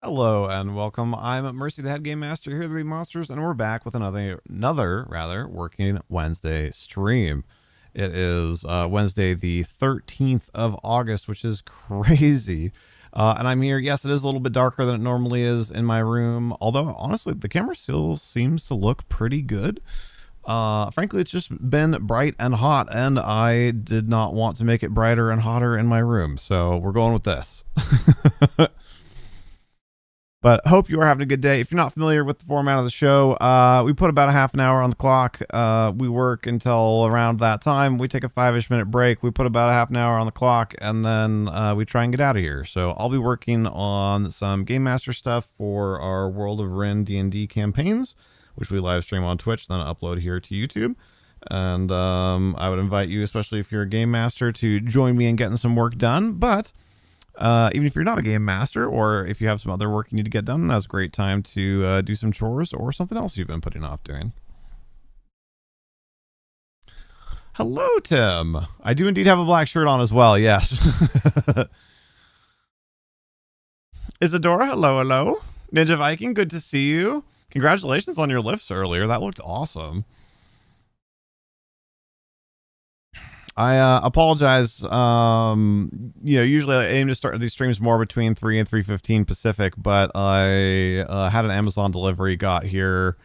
Hello and welcome. I'm Mercy, the head game master here at the Monsters, and we're back with another working Wednesday stream. It is Wednesday, the 13th of August, which is crazy. And I'm here. Yes, it is a little bit darker than it normally is in my room. Although, honestly, the camera still seems to look pretty good. Frankly, it's just been bright and hot, and I did not want to make it brighter and hotter in my room. So we're going with this. But hope you are having a good day. If you're not familiar with the format of the show, we put about a half an hour on the clock. We work until around that time. We take a 5-ish minute break. We put about a half an hour on the clock, and then we try and get out of here. So I'll be working on some Game Master stuff for our World of Ren D&D campaigns, which we live stream on Twitch, then upload here to YouTube. And I would invite you, especially if you're a Game Master, to join me in getting some work done. But even if you're not a game master, or if you have some other work you need to get done, now's a great time to do some chores or something else you've been putting off doing. Hello, Tim. I do indeed have a black shirt on as well, yes. Isadora, hello. Ninja Viking, good to see you. Congratulations on your lifts earlier. That looked awesome. I apologize. Usually I aim to start these streams more between 3 and 3:15 Pacific, but I had an Amazon delivery got here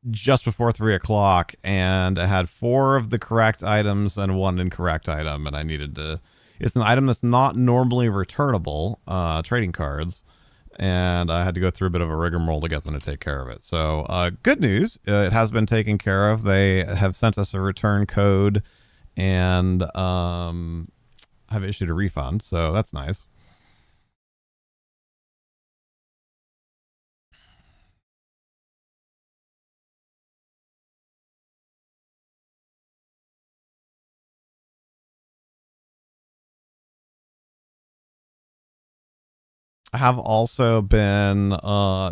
just before 3 o'clock, and I had 4 of the correct items and 1 incorrect item, and I needed to. It's an item that's not normally returnable, trading cards, and I had to go through a bit of a rigmarole to get them to take care of it. So, good news, it has been taken care of. They have sent us a return code and have issued a refund, so that's nice. I have also been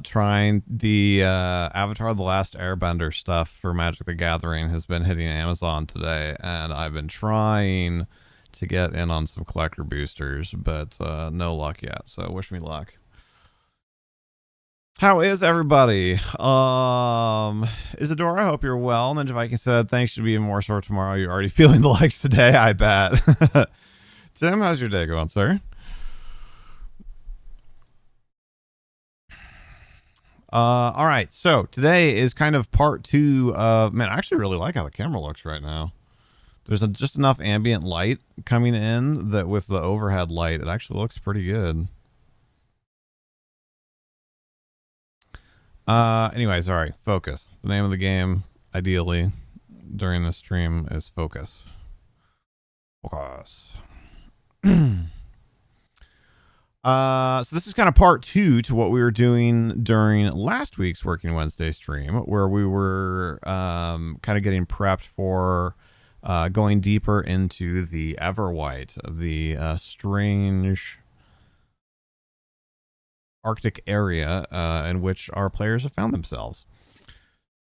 trying the Avatar: The Last Airbender stuff for Magic the Gathering has been hitting Amazon today, and I've been trying to get in on some collector boosters, but no luck yet. So wish me luck. How is everybody? Isadora, I hope you're well. Ninja Viking said, thanks, should be more sore tomorrow. You're already feeling the likes today, I bet. Tim, how's your day going, sir? All right. So today is kind of part 2 of, man, I actually really like how the camera looks right now. There's just enough ambient light coming in that with the overhead light, it actually looks pretty good. Anyway, sorry. Focus. The name of the game, ideally, during the stream is Focus. Focus. So this is kind of part 2 to what we were doing during last week's Working Wednesday stream, where we were kind of getting prepped for going deeper into the Everwhite, the strange Arctic area in which our players have found themselves.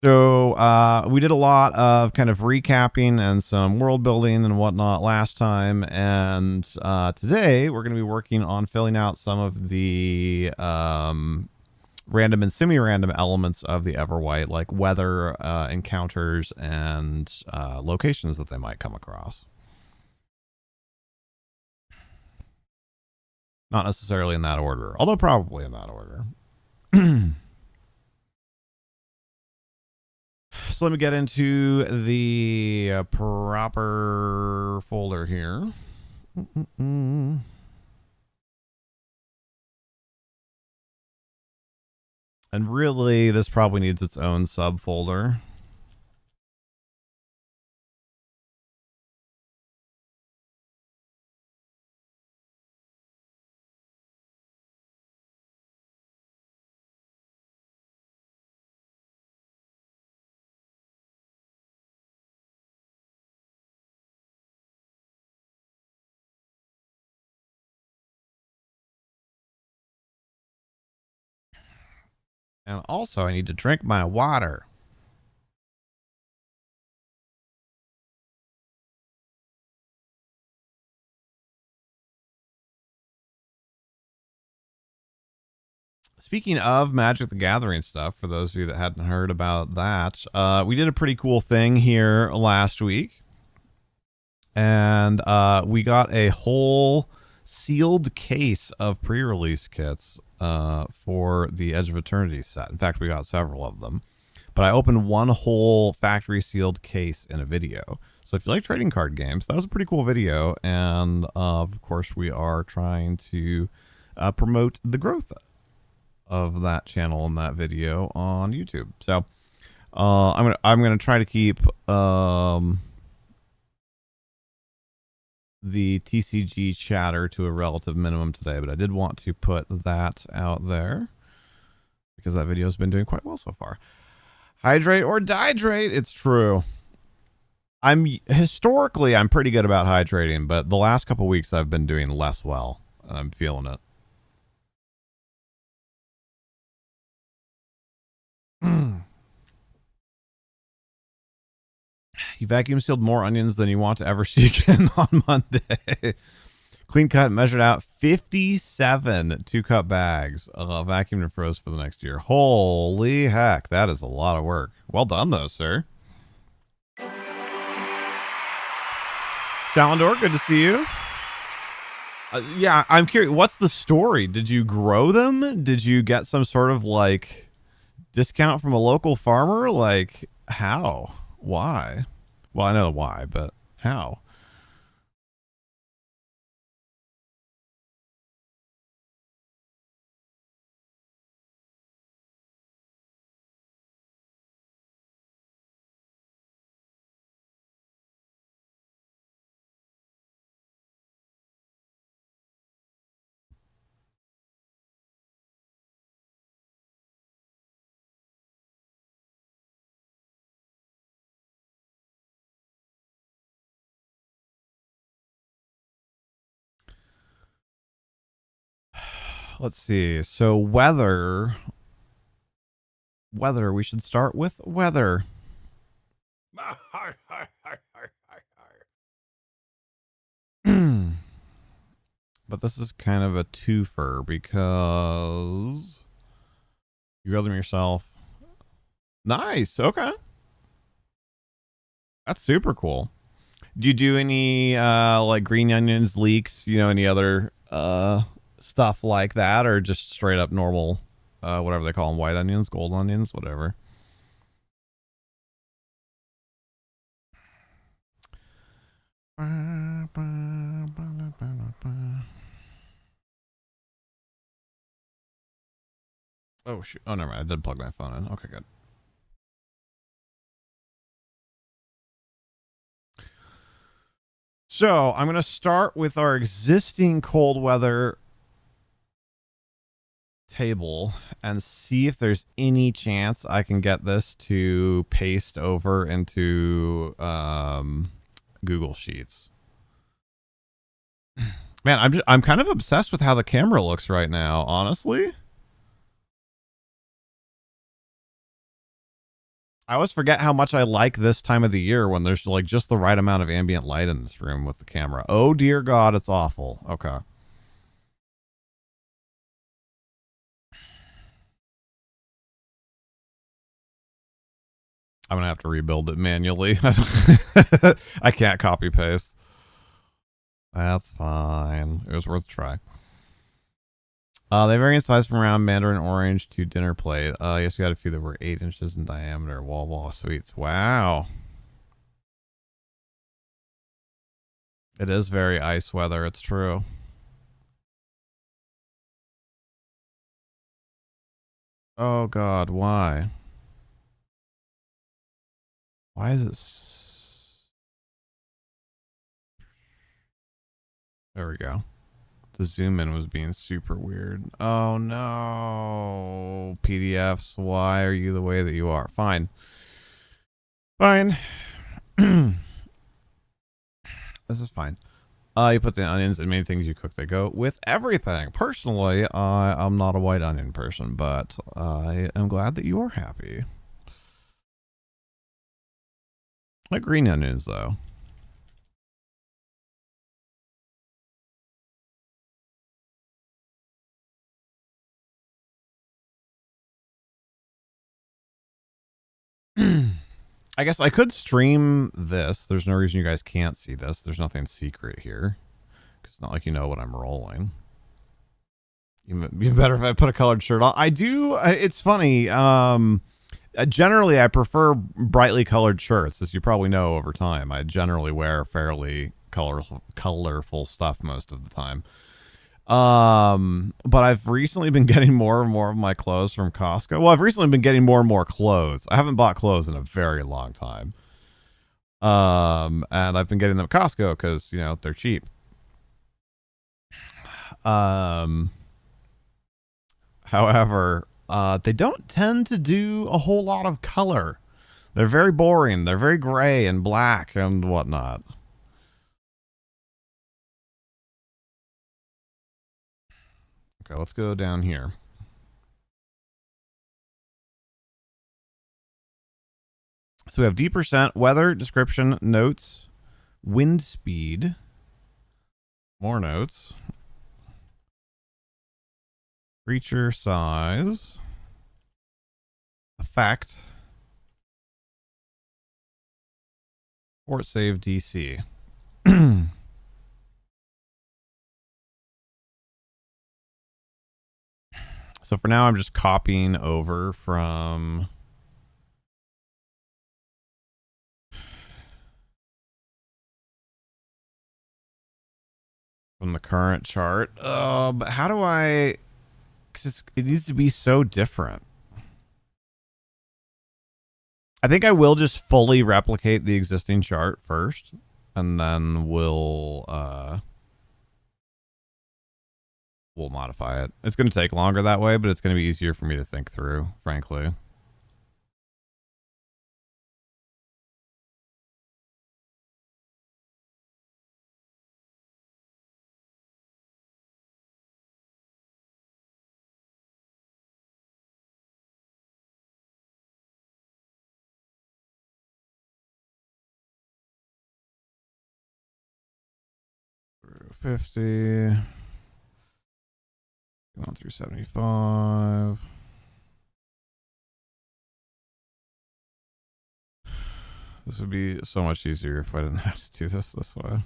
So we did a lot of kind of recapping and some world building and whatnot last time, and today we're going to be working on filling out some of the random and semi-random elements of the Everwhite, like weather, encounters, and locations that they might come across. Not necessarily in that order, although probably in that order. So let me get into the proper folder here. And really, this probably needs its own subfolder. And also, I need to drink my water. Speaking of Magic the Gathering stuff, for those of you that hadn't heard about that, we did a pretty cool thing here last week. And we got a whole sealed case of pre-release kits for the Edge of Eternity set. In fact, we got several of them. But I opened one whole factory sealed case in a video. So if you like trading card games, that was a pretty cool video. And of course, we are trying to promote the growth of that channel and that video on YouTube. So I'm gonna try to keep the TCG chatter to a relative minimum today, but I did want to put that out there because that video has been doing quite well so far. Hydrate or dihydrate, it's true. Historically I'm pretty good about hydrating, but the last couple weeks I've been doing less well, and I'm feeling it. You vacuum sealed more onions than you want to ever see again on Monday. Clean cut, measured out, 57 2-cup bags. Vacuumed and froze for the next year. Holy heck, that is a lot of work. Well done, though, sir. Chalendor, good to see you. Yeah, I'm curious. What's the story? Did you grow them? Did you get some sort of, like, discount from a local farmer? Like, how? Why? Well, I know the why, but how? Let's see. So weather, we should start with weather. But this is kind of a twofer because you grilled them yourself. Nice. Okay. That's super cool. Do you do any like green onions, leeks, any other stuff like that, or just straight up normal whatever they call them, white onions, gold onions, whatever? Oh shoot. Oh, never mind. I did plug my phone in. Okay, good. So I'm going to start with our existing cold weather table and see if there's any chance I can get this to paste over into Google Sheets. Man, I'm kind of obsessed with how the camera looks right now, honestly. I always forget how much I like this time of the year when there's like just the right amount of ambient light in this room with the camera. Oh dear God, it's awful. Okay. I'm gonna have to rebuild it manually. I can't copy paste. That's fine. It was worth a try. They vary in size from round mandarin orange to dinner plate. Yes, we had a few that were 8 inches in diameter. Wall sweets. Wow. It is very ice weather. It's true. Oh God, why? Why is it? There we go. The zoom in was being super weird. Oh no. PDFs, why are you the way that you are? Fine. Fine. This is fine. You put the onions in many things you cook. They go with everything. Personally, I'm not a white onion person, but I am glad that you are happy. I like green onions, though. I guess I could stream this. There's no reason you guys can't see this. There's nothing secret here. It's not like you know what I'm rolling. Even better if I put a colored shirt on. I do. It's funny. Generally, I prefer brightly colored shirts, as you probably know over time. I generally wear fairly colorful stuff most of the time. But I've recently been getting more and more of my clothes from Costco. Well, I've recently been getting more and more clothes. I haven't bought clothes in a very long time. And I've been getting them at Costco because, you know, they're cheap. However, they don't tend to do a whole lot of color. They're very boring. They're very gray and black and whatnot. Okay, let's go down here. So we have D%, weather, description, notes, wind speed, more notes, creature size, effect, fort save DC. So for now, I'm just copying over from the current chart. But how do I? Because it needs to be so different. I think I will just fully replicate the existing chart first, and then we'll modify it. It's going to take longer that way, but it's going to be easier for me to think through, frankly. Through 50. Going through 75. This would be so much easier if I didn't have to do this way.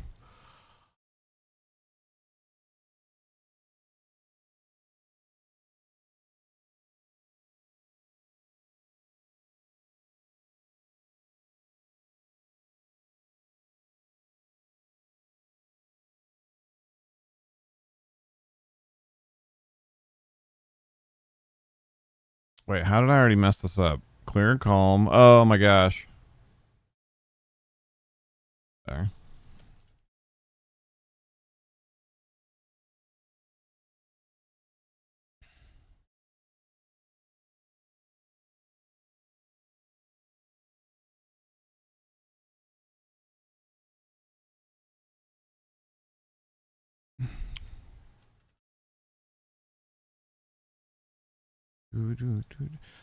Wait, how did I already mess this up? Clear and calm. Oh my gosh. There.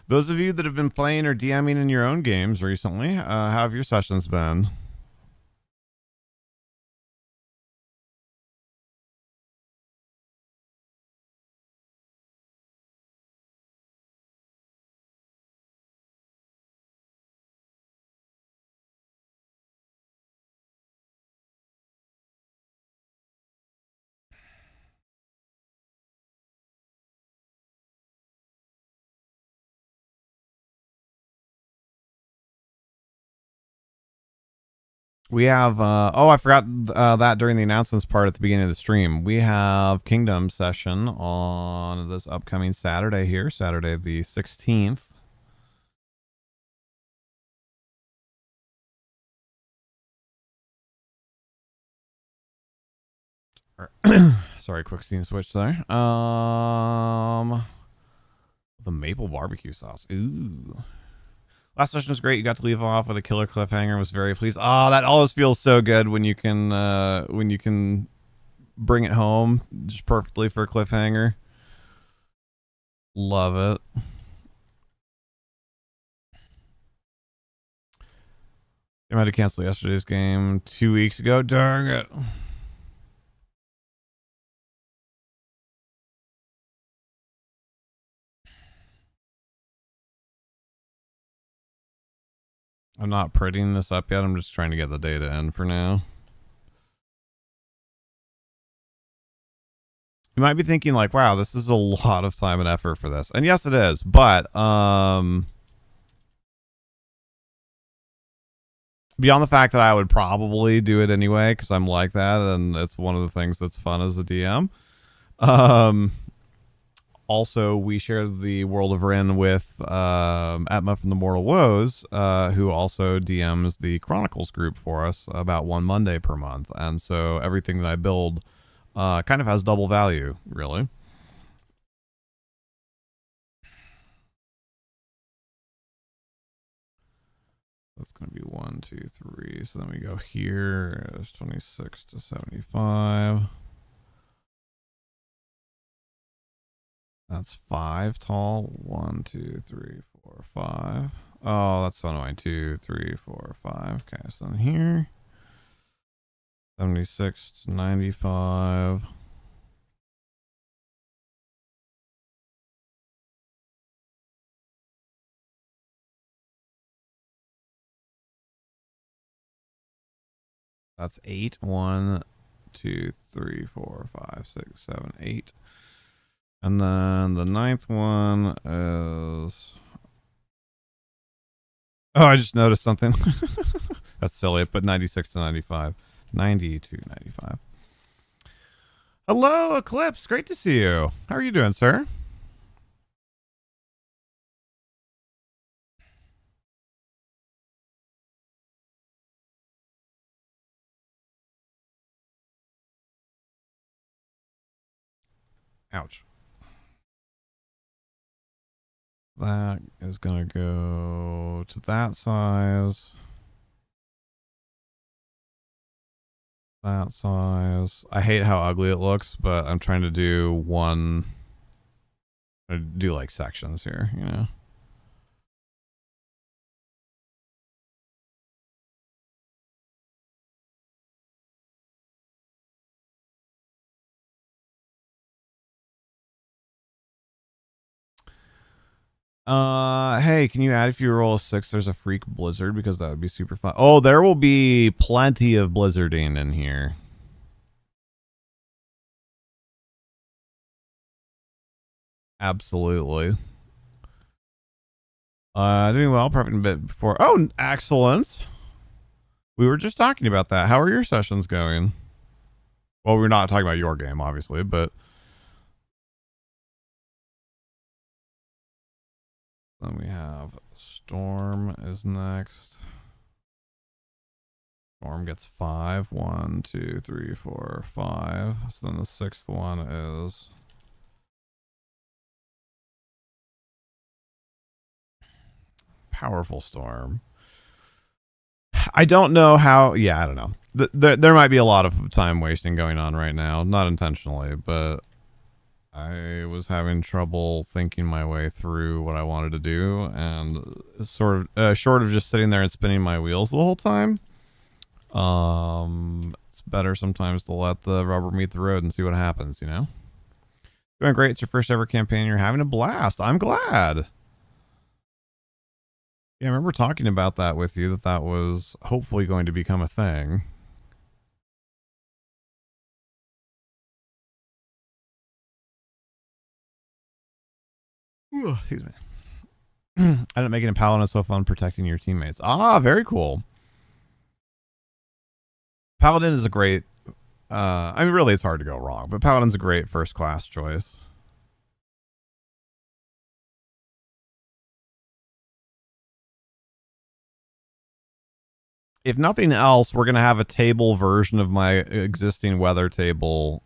Those of you that have been playing or DMing in your own games recently, how have your sessions been? We have, I forgot that during the announcements part at the beginning of the stream. We have Kingdom session on this upcoming Saturday here, Saturday the 16th. Sorry, quick scene switch there. The maple barbecue sauce. Ooh. Last session was great. You got to leave off with a killer cliffhanger. Was very pleased. Oh, that always feels so good when you can bring it home just perfectly for a cliffhanger. Love it. I had to cancel yesterday's game 2 weeks ago. Darn it. I'm not prettying this up yet. I'm just trying to get the data in for now. You might be thinking like, wow, this is a lot of time and effort for this. And yes, it is. But beyond the fact that I would probably do it anyway, because I'm like that, and it's one of the things that's fun as a DM. Also, we share the world of Rin with Atma from the Mortal Woes, who also DMs the Chronicles group for us about one Monday per month. And so everything that I build kind of has double value, really. That's going to be 1, 2, 3. So then we go here. It's 26 to 75. That's 5 tall. 1, 2, 3, 4, 5. Oh, that's so annoying. 2, 3, 4, 5. Okay, so then here. 76 to 95. That's 8. 1, 2, 3, 4, 5, 6, 7, 8. And then the 9th one is... Oh, I just noticed something. That's silly. I put 96 to 95. 90 to 95. Hello, Eclipse. Great to see you. How are you doing, sir? Ouch. That is going to go to that size. That size. I hate how ugly it looks, but I'm trying to do one. I do like sections here, you know. Hey, can you add if you roll a 6, there's a freak blizzard, because that would be super fun. Oh, there will be plenty of blizzarding in here. Absolutely. Doing well, prepping a bit before. Oh, excellent. We were just talking about that. How are your sessions going? Well, we're not talking about your game, obviously, but then we have Storm is next. Storm gets 5. 1, 2, 3, 4, 5. So then the 6th one is Powerful Storm. I don't know how. Yeah, I don't know. There might be a lot of time wasting going on right now. Not intentionally, but I was having trouble thinking my way through what I wanted to do, and sort of short of just sitting there and spinning my wheels the whole time. It's better sometimes to let the rubber meet the road and see what happens, you know? Doing great. It's your first ever campaign. You're having a blast. I'm glad. Yeah, I remember talking about that with you, that was hopefully going to become a thing. Ooh, excuse me. I didn't make it in Paladin so fun protecting your teammates. Ah, very cool. Paladin is a great... I mean, really, it's hard to go wrong, but Paladin's a great first-class choice. If nothing else, we're going to have a table version of my existing weather table.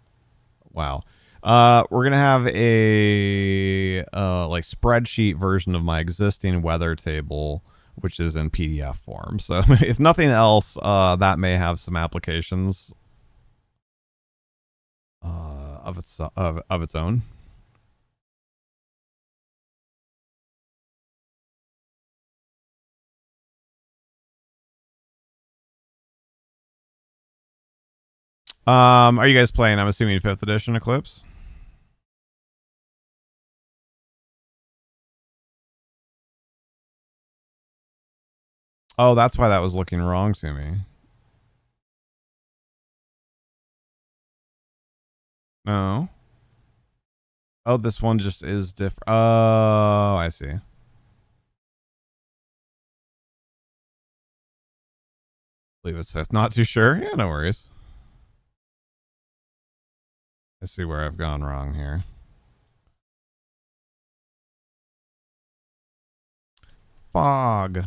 Wow. We're going to have a like spreadsheet version of my existing weather table, which is in PDF form. So if nothing else, that may have some applications of its own. Are you guys playing? I'm assuming 5th edition Eclipse. Oh, that's why that was looking wrong to me. No. Oh, this one just is different. Oh, I see. Believe it's fifth. Not too sure. Yeah, no worries. I see where I've gone wrong here. Fog.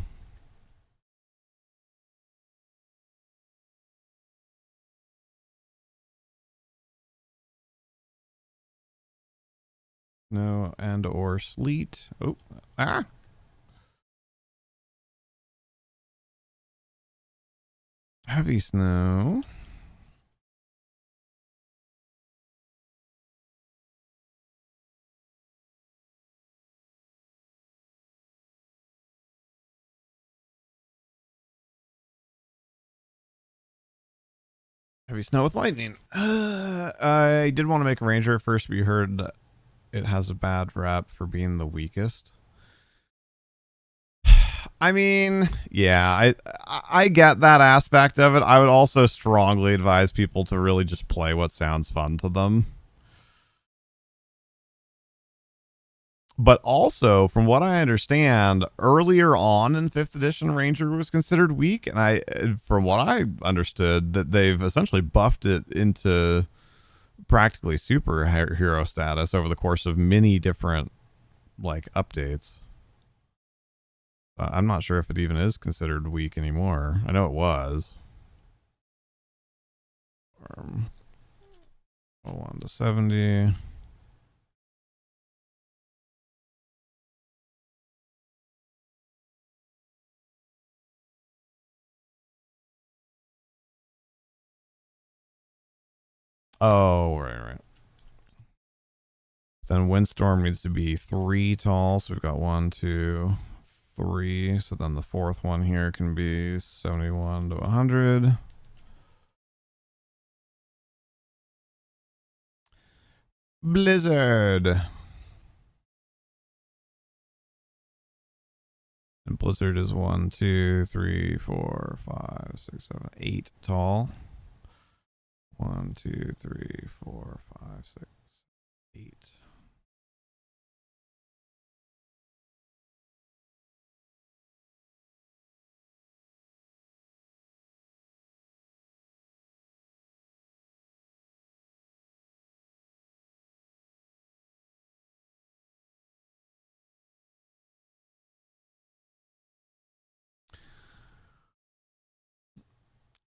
No, and or sleet. Oh, ah. Heavy snow. Heavy snow with lightning. I did want to make a ranger first, but you heard it has a bad rap for being the weakest. I mean, yeah, I get that aspect of it. I would also strongly advise people to really just play what sounds fun to them. But also, from what I understand, earlier on in 5th edition, Ranger was considered weak, and from what I understood, that they've essentially buffed it into practically superhero status over the course of many different like updates. I'm not sure if it even is considered weak anymore. I know it was. 1 to 70. Oh, right. Then Windstorm needs to be 3 tall. So we've got 1, 2, 3. So then the fourth one here can be 71 to 100. Blizzard. And Blizzard is 1, 2, 3, 4, 5, 6, 7, 8 tall. 1, 2, 3, 4, 5, 6, 8.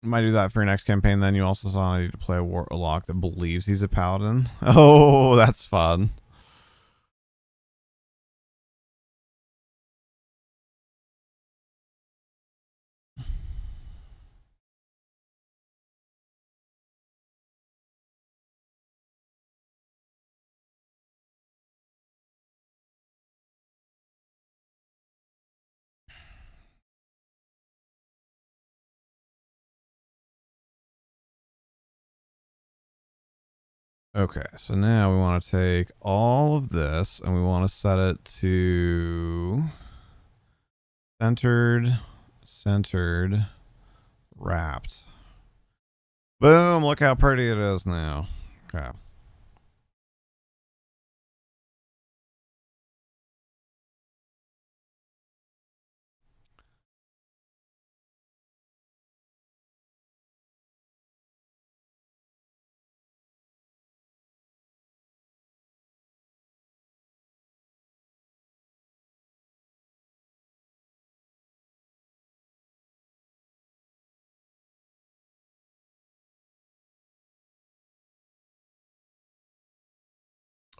Might do that for your next campaign. Then you also saw I need to play a warlock that believes he's a paladin. Oh, that's fun. Okay, so now we want to take all of this and we want to set it to centered, wrapped. Boom, look how pretty it is now. Okay.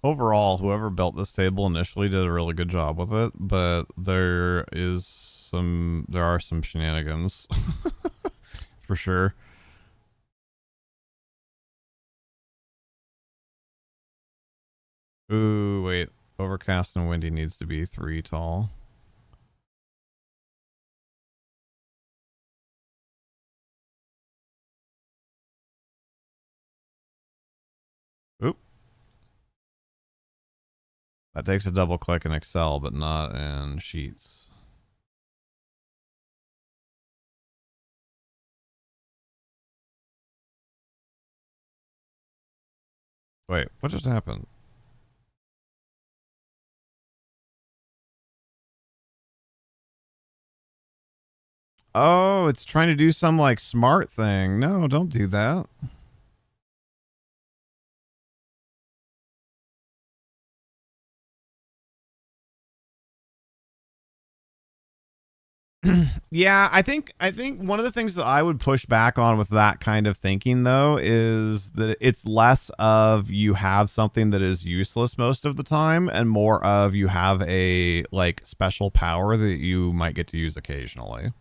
Overall, whoever built this table initially did a really good job with it, but there are some shenanigans for sure. Ooh, wait. Overcast and windy needs to be 3 tall. Oop. That takes a double click in Excel, but not in Sheets. Wait, what just happened? Oh, it's trying to do some like smart thing. No, don't do that. Yeah, I think one of the things that I would push back on with that kind of thinking though is that it's less of you have something that is useless most of the time and more of you have a like special power that you might get to use occasionally.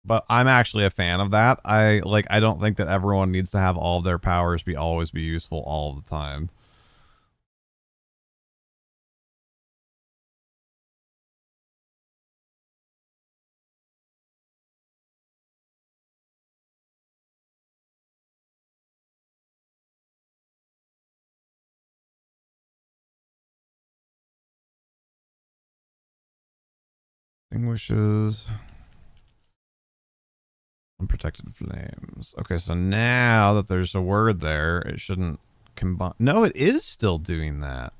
But I'm actually a fan of that. I don't think that everyone needs to have all of their powers be always be useful all of the time. Extinguishes unprotected flames. Okay, so now that there's a word there, it shouldn't combine. No, it is still doing that.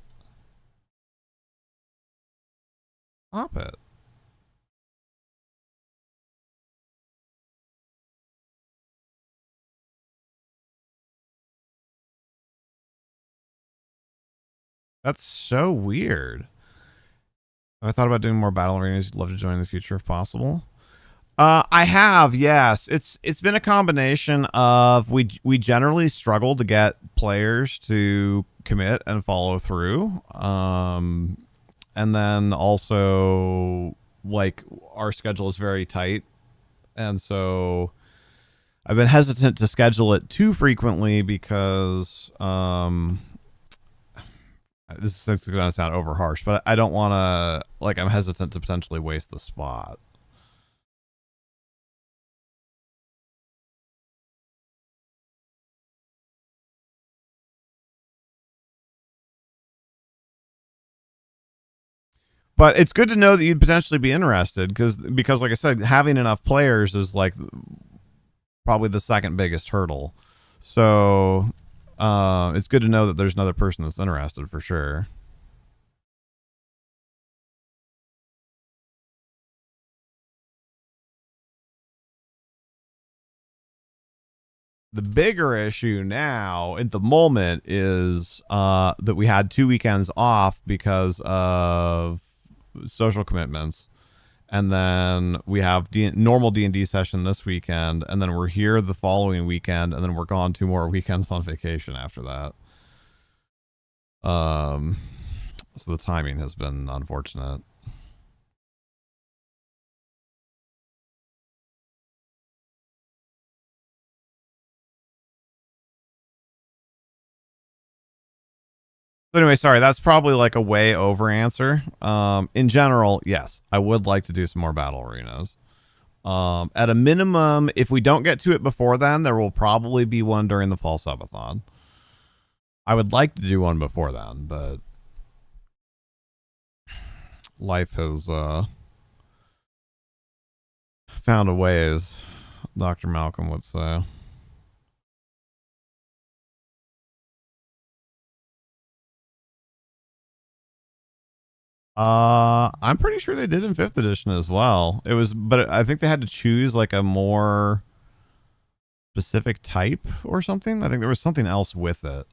Stop it. That's so weird. I thought about doing more battle arenas. You'd love to join in the future if possible. I have, yes. It's been a combination of we generally struggle to get players to commit and follow through. And then also like our schedule is very tight, and so I've been hesitant to schedule it too frequently because this is going to sound over harsh, but I don't want to like I'm hesitant to potentially waste the spot. But it's good to know that you'd potentially be interested because like I said, having enough players is like probably the second biggest hurdle. So it's good to know that there's another person that's interested for sure. The bigger issue now at the moment is that we had 2 weekends off because of social commitments, and then we have normal D&D session this weekend, and then we're here the following weekend, and then we're gone 2 more weekends on vacation after that. Um, so the timing has been unfortunate. But anyway, sorry, that's probably like a way over answer. In general, yes, I would like to do some more battle arenas. At a minimum, if we don't get to it before then, there will probably be one during the fall subathon. I would like to do one before then, but life has found a way, as Dr. Malcolm would say. I'm pretty sure they did in fifth edition as well. It was, but I think they had to choose like a more specific type or something. I think there was something else with it.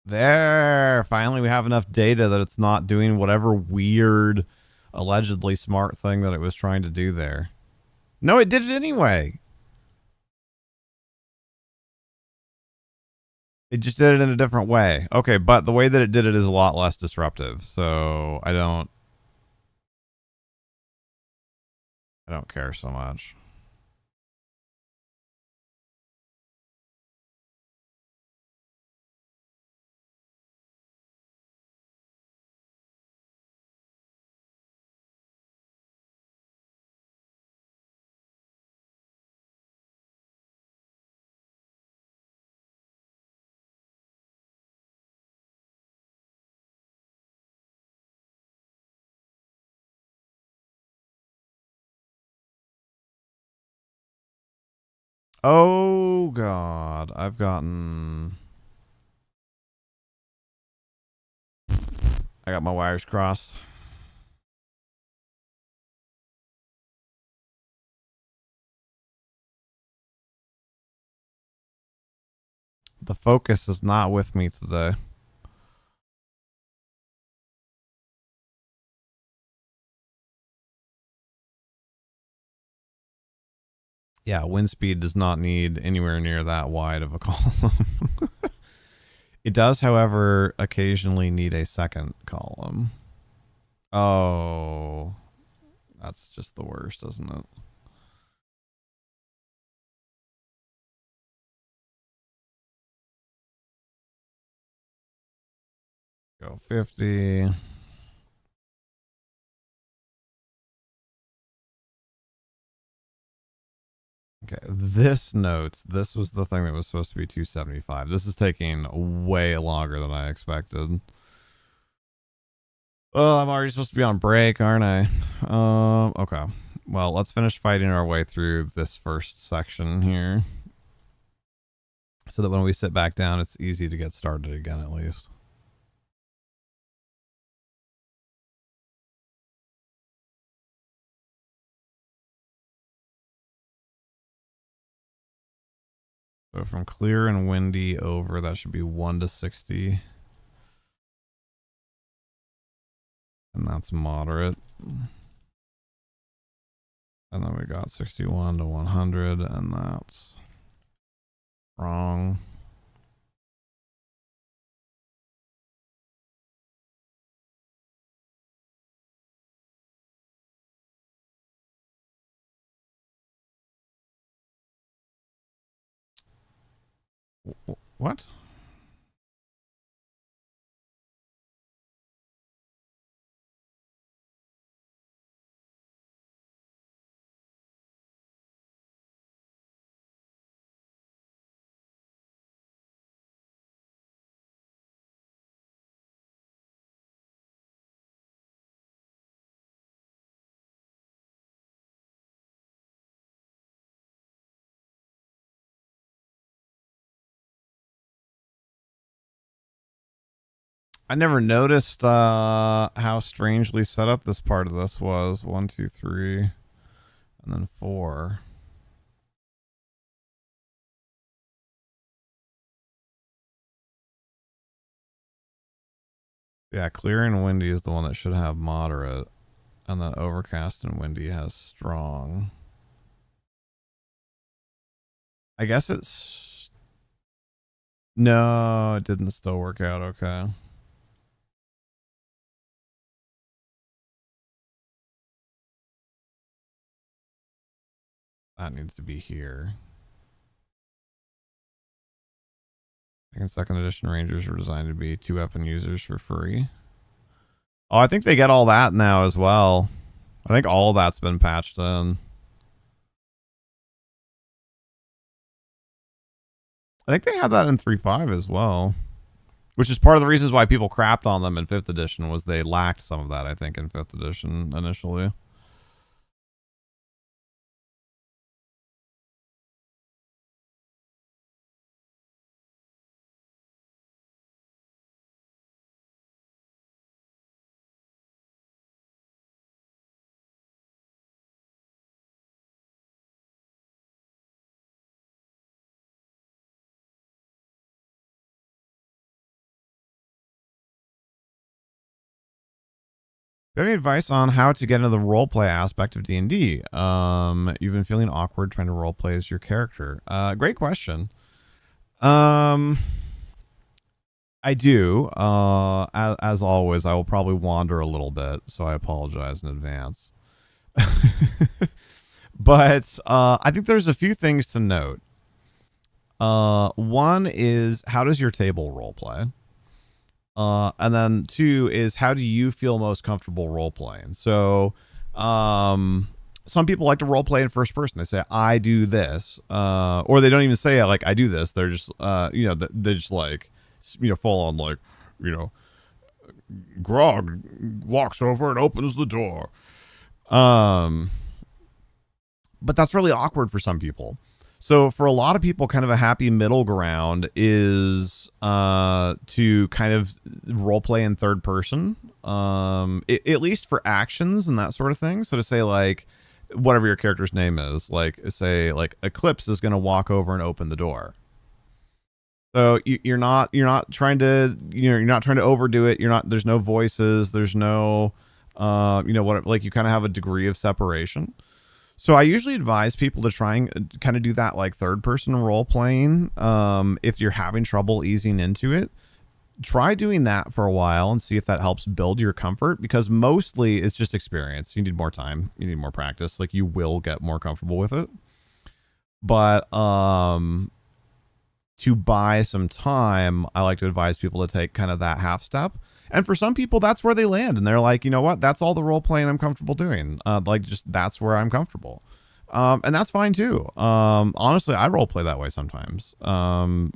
There, finally, we have enough data that it's not doing whatever weird, allegedly smart thing that it was trying to do there. No, it did it anyway. It just did it in a different way. Okay, but the way that it did it is a lot less disruptive. So I don't. I don't care so much. Oh God, I've gotten. I got my wires crossed. The focus is not with me today. Yeah, wind speed does not need anywhere near that wide of a column. It does, however, occasionally need a second column. Oh, that's just the worst, isn't it? Go 50. Okay, this was the thing that was supposed to be 275. This is taking way longer than I expected. Oh, I'm already supposed to be on break, aren't I? Okay. Well, let's finish fighting our way through this first section here. So that when we sit back down, it's easy to get started again, at least. So from clear and windy over, that should be 1 to 60. And that's moderate. And then we got 61 to 100, and that's wrong. What? I never noticed how strangely set up this part of this was. 1, 2, 3, and then 4. Yeah, clear and windy is the one that should have moderate. And then overcast and windy has strong. I guess it's... No, it didn't still work out okay. That needs to be here. And second edition Rangers were designed to be 2-weapon users for free. Oh, I think they get all that now as well. I think all that's been patched in. I think they had that in 3.5 as well. Which is part of the reasons why people crapped on them in 5th edition, was they lacked some of that, I think, in 5th edition initially. Do you have any advice on how to get into the roleplay aspect of D&D? You've been feeling awkward trying to roleplay as your character. Great question. I do. As always, I will probably wander a little bit, so I apologize in advance. But I think there's a few things to note. One is, how does your table role play? And then two is, how do you feel most comfortable role playing? So, some people like to role play in first person. They say, I do this, or they don't even say like I do this. They're just, they're just like, full on like, Grog walks over and opens the door. But that's really awkward for some people. So for a lot of people, kind of a happy middle ground is to kind of role play in third person, at least for actions and that sort of thing. So to say like whatever your character's name is, like say like Eclipse is going to walk over and open the door. So you're not trying to you're not trying to overdo it. There's no voices. There's no like you kind of have a degree of separation. So I usually advise people to try and kind of do that like third person role playing. If you're having trouble easing into it, try doing that for a while and see if that helps build your comfort, because mostly it's just experience. You need more time. You need more practice. Like you will get more comfortable with it. But to buy some time, I like to advise people to take kind of that half step. And for some people, that's where they land. And they're like, you know what? That's all the role playing I'm comfortable doing. That's where I'm comfortable. And that's fine too. Honestly, I role play that way sometimes. And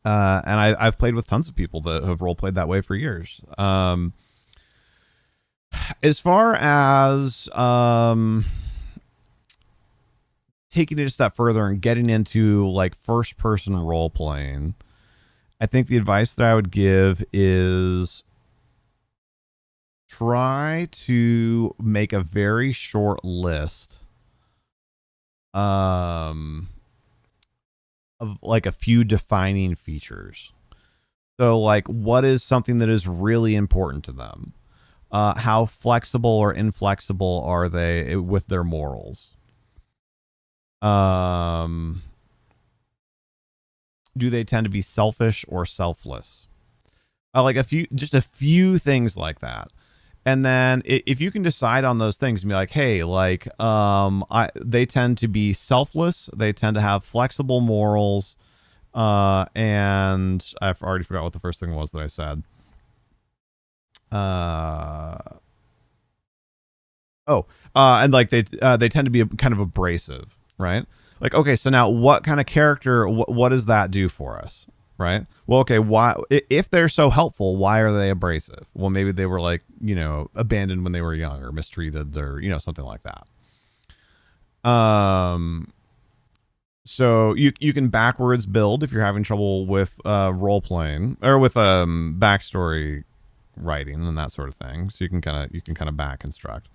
I've played with tons of people that have role played that way for years. As far as taking it a step further and getting into like first person role playing, I think the advice that I would give is try to make a very short list of like a few defining features. So like, what is something that is really important to them? How flexible or inflexible are they with their morals? Do they tend to be selfish or selfless? Like a few things like that. And then if you can decide on those things and be like, hey, like, they tend to be selfless. They tend to have flexible morals. And I've already forgot what the first thing was that I said. And like they tend to be kind of abrasive, right? Like, okay, so now what kind of character, what does that do for us? Right? Well, okay, why, if they're so helpful, why are they abrasive? Well, maybe they were like, abandoned when they were young or mistreated or, something like that. So you can backwards build if you're having trouble with role playing or with backstory writing and that sort of thing. So you can kind of back construct.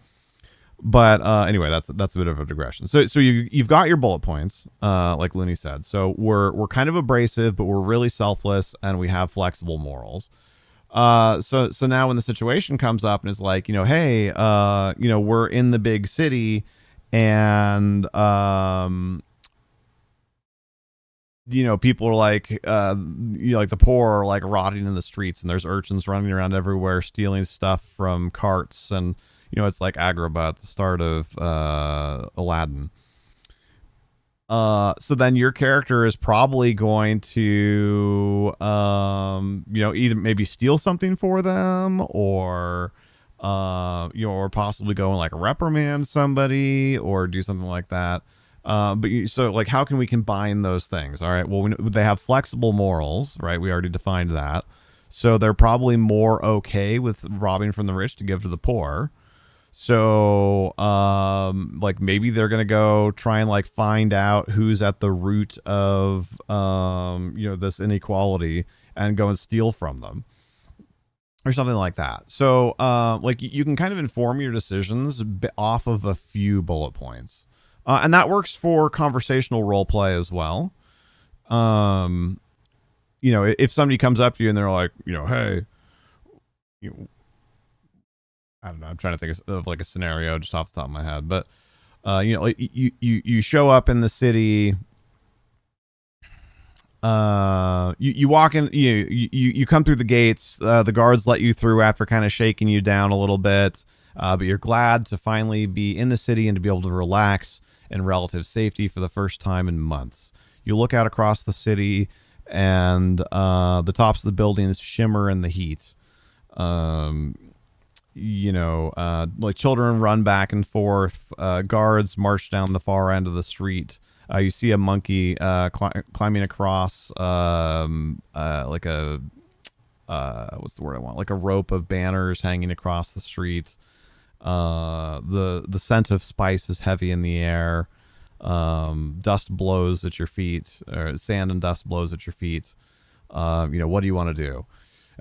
But anyway, that's a bit of a digression. So you've got your bullet points, like Looney said. So we're kind of abrasive, but we're really selfless, and we have flexible morals. So now when the situation comes up and it's like, hey, we're in the big city, and people are like, like the poor are like rotting in the streets, and there's urchins running around everywhere stealing stuff from carts, and it's like Agrabah at the start of Aladdin. So then your character is probably going to, either maybe steal something for them, or, or possibly go and like reprimand somebody or do something like that. So like, how can we combine those things? All right. Well, they have flexible morals, right? We already defined that. So they're probably more okay with robbing from the rich to give to the poor. So, like maybe they're going to go try and like find out who's at the root of, this inequality and go and steal from them or something like that. So, like you can kind of inform your decisions off of a few bullet points. And that works for conversational role play as well. If somebody comes up to you and they're like, hey, I don't know, I'm trying to think of like a scenario just off the top of my head, but like you show up in the city, you walk in, you come through the gates, the guards let you through after kind of shaking you down a little bit, but you're glad to finally be in the city and to be able to relax in relative safety for the first time in months. You look out across the city, and the tops of the buildings shimmer in the heat. Like children run back and forth. Guards march down the far end of the street. You see a monkey climbing across like a what's the word I want? Like a rope of banners hanging across the street. The scent of spice is heavy in the air. Dust blows at your feet, or sand and dust blows at your feet. What do you want to do?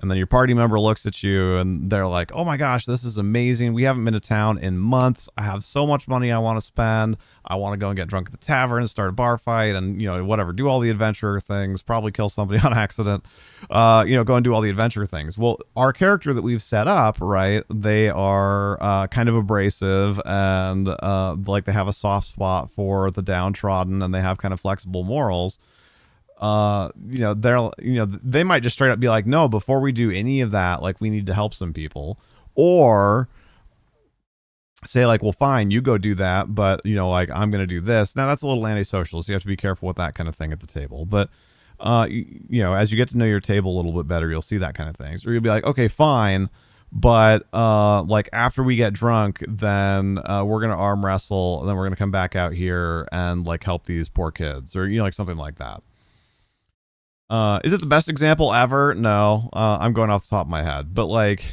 And then your party member looks at you and they're like, oh my gosh, this is amazing. We haven't been to town in months. I have so much money I want to spend. I want to go and get drunk at the tavern and start a bar fight and, whatever, do all the adventure things, probably kill somebody on accident, go and do all the adventure things. Well, our character that we've set up, right, they are kind of abrasive and like they have a soft spot for the downtrodden and they have kind of flexible morals. They might just straight up be like, no, before we do any of that, like, we need to help some people. Or say like, well, fine, you go do that, but like, I'm going to do this. Now that's a little antisocial, so you have to be careful with that kind of thing at the table. But, as you get to know your table a little bit better, you'll see that kind of things. Or you'll be like, okay, fine. But, like after we get drunk, then, we're going to arm wrestle and then we're going to come back out here and like help these poor kids or, like something like that. Is it the best example ever? No, I'm going off the top of my head, but like,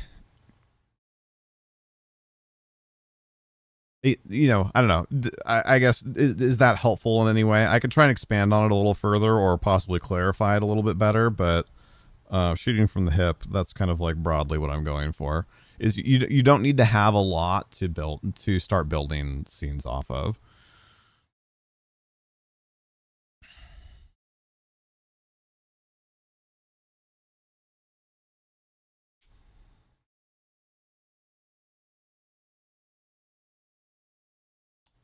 I don't know. I guess, is that helpful in any way? I could try and expand on it a little further or possibly clarify it a little bit better, but, shooting from the hip, that's kind of like broadly what I'm going for. Is you don't need to have a lot to start building scenes off of.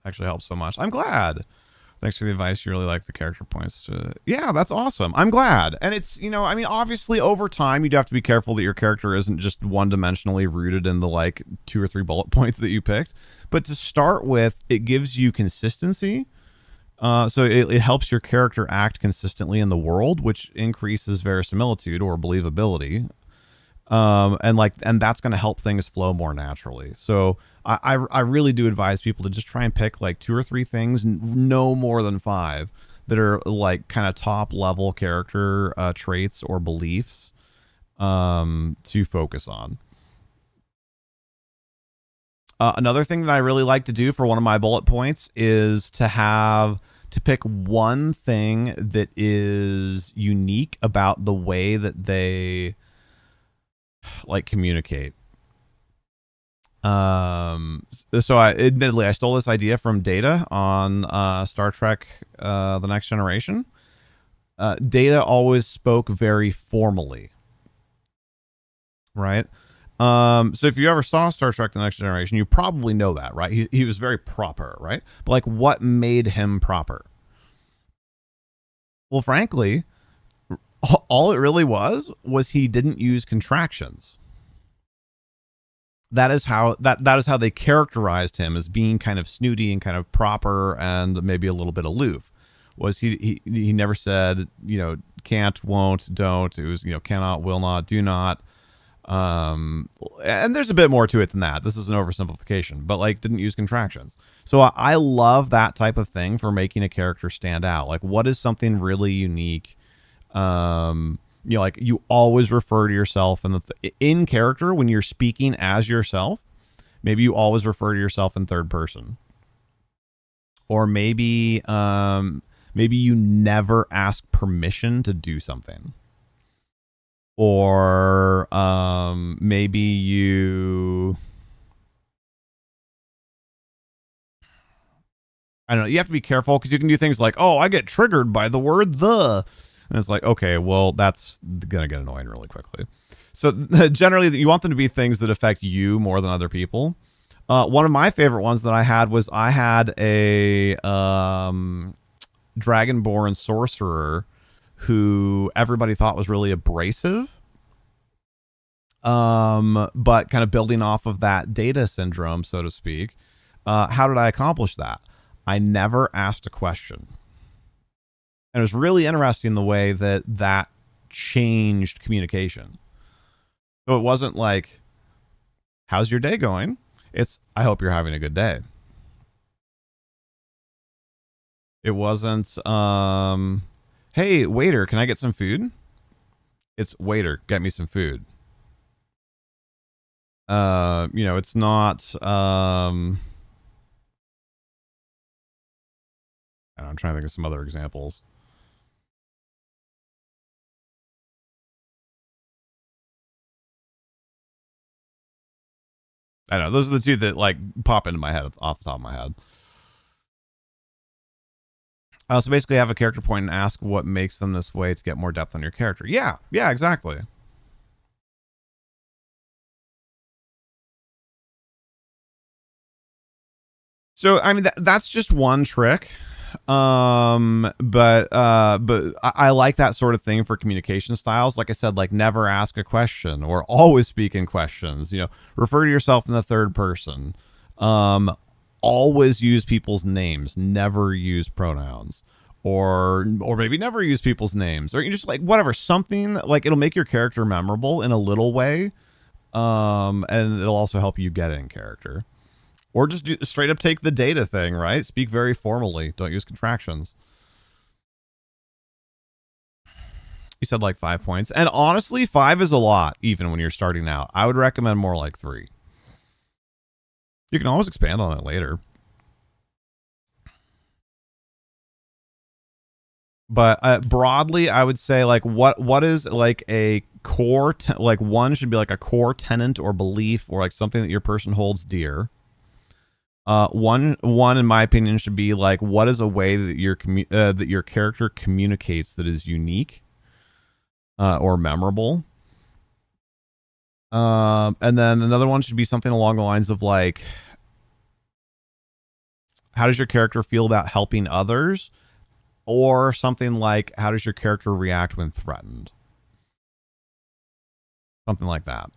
Actually helps so much. I'm glad. Thanks for the advice. You really like the character points to. Yeah, that's awesome. I'm glad. And it's, obviously over time, you'd have to be careful that your character isn't just one-dimensionally rooted in the like 2 or 3 bullet points that you picked. But to start with, it gives you consistency. So it helps your character act consistently in the world, which increases verisimilitude or believability. And that's going to help things flow more naturally. So I really do advise people to just try and pick like 2 or 3 things, no more than 5, that are like kind of top level character traits or beliefs to focus on. Another thing that I really like to do for one of my bullet points is to pick one thing that is unique about the way that they like communicate. So I stole this idea from Data on Star Trek The Next Generation. Data always spoke very formally, right? So if you ever saw Star Trek The Next Generation, you probably know that, right? He was very proper, right? But like, what made him proper? Well, frankly, all it really was he didn't use contractions. That is how they characterized him, as being kind of snooty and kind of proper and maybe a little bit aloof. Was he never said, can't, won't, don't. It was, cannot, will not, do not. And there's a bit more to it than that. This is an oversimplification, but like, didn't use contractions. So I love that type of thing for making a character stand out. Like, what is something really unique? Like, you always refer to yourself in character when you're speaking as yourself. Maybe you always refer to yourself in third person, or maybe you never ask permission to do something, or maybe you, I don't know. You have to be careful because you can do things like, oh, I get triggered by the word the. And it's like, okay, well, that's going to get annoying really quickly. So generally, you want them to be things that affect you more than other people. One of my favorite ones that I had was I had a Dragonborn sorcerer who everybody thought was really abrasive. But kind of building off of that data syndrome, so to speak, how did I accomplish that? I never asked a question. And it was really interesting the way that that changed communication. So it wasn't like, how's your day going? It's, I hope you're having a good day. It wasn't, hey, waiter, can I get some food? It's, waiter, get me some food. It's not, I'm trying to think of some other examples. I don't know. Those are the two that like pop into my head off the top of my head. So basically, have a character point and ask what makes them this way to get more depth on your character. Yeah, exactly. So I mean, that's just one trick. But I like that sort of thing for communication styles. Like I said, like never ask a question or always speak in questions. Refer to yourself in the third person. Always use people's names. Never use pronouns. Or maybe never use people's names, or you just like whatever, something like it'll make your character memorable in a little way, and it'll also help you get in character. Or just straight up take the data thing, right? Speak very formally. Don't use contractions. You said like 5 points, and honestly, 5 is a lot even when you're starting out. I would recommend more like 3. You can always expand on it later. But broadly, I would say like what is like a core like one should be like a core tenet or belief or like something that your person holds dear. One in my opinion should be like what is a way that your character communicates that is unique or memorable. And then another one should be something along the lines of like, how does your character feel about helping others? Or something like, how does your character react when threatened? Something like that.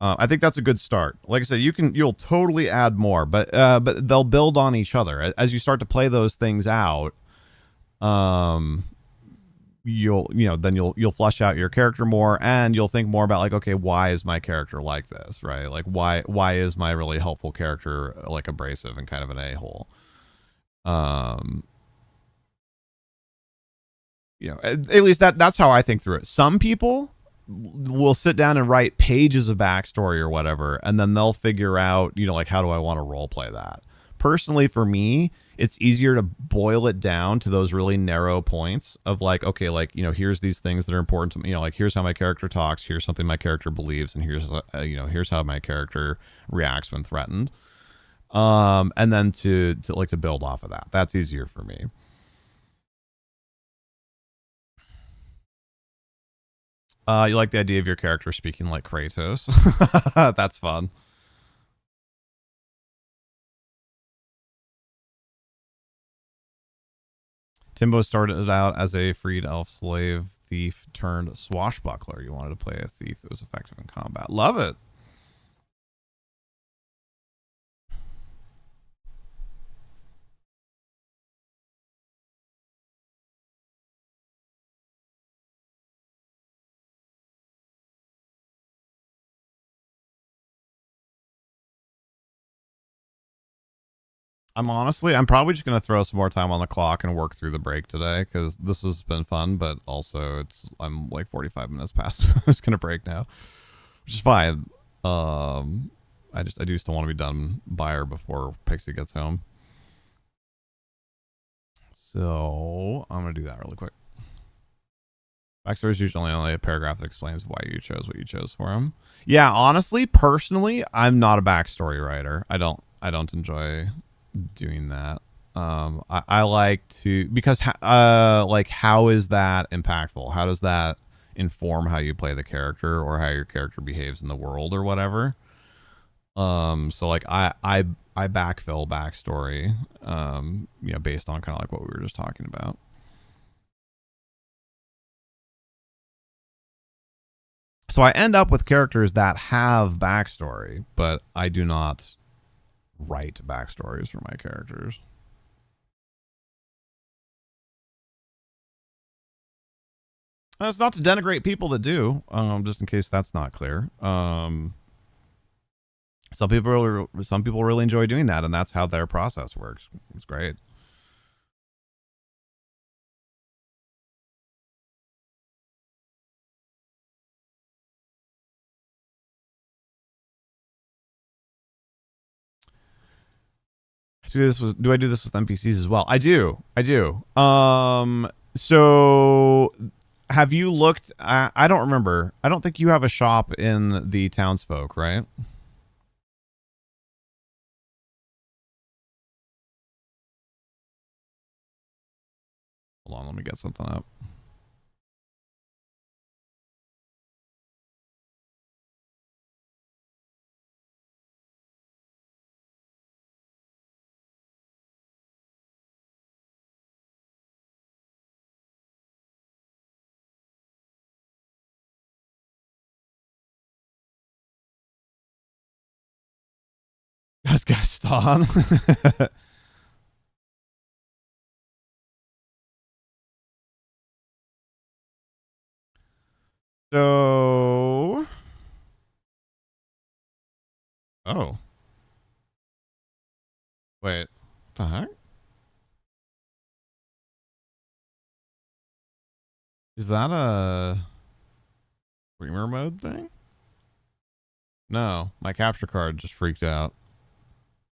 I think that's a good start. Like I said, you'll totally add more, but they'll build on each other as you start to play those things out. You'll flesh out your character more, and you'll think more about like, okay, why is my character like this, right? Like why is my really helpful character like abrasive and kind of an a-hole? At least that's how I think through it. Some people will sit down and write pages of backstory or whatever, and then they'll figure out, like, how do I want to role play that? Personally, for me, it's easier to boil it down to those really narrow points of like, okay, like, here's these things that are important to me. Like, here's how my character talks. Here's something my character believes, and here's how my character reacts when threatened. And then to build off of that. That's easier for me. You like the idea of your character speaking like Kratos? That's fun. Timbo started out as a freed elf slave thief turned swashbuckler. You wanted to play a thief that was effective in combat. Love it. I'm probably just going to throw some more time on the clock and work through the break today because this has been fun, but also I'm like 45 minutes past. I'm just going to break now, which is fine. I do still want to be done by or before Pixie gets home. So I'm going to do that really quick. Backstory is usually only a paragraph that explains why you chose what you chose for him. Yeah, honestly, personally, I'm not a backstory writer. I don't enjoy doing that. I like to, because like, how is that impactful? How does that inform how you play the character or how your character behaves in the world or whatever? So like I backfill backstory, based on kind of like what we were just talking about. So I end up with characters that have backstory, but I do not write backstories for my characters. That's not to denigrate people that do, just in case that's not clear. Some people really enjoy doing that, and that's how their process works. It's great. Do I do this with NPCs as well? I do. So have you looked I don't remember. I don't think you have a shop in the townsfolk, right? Hold on, let me get something up. That's Gaston. So oh. Wait. What the heck? Is that a streamer mode thing? No, my capture card just freaked out.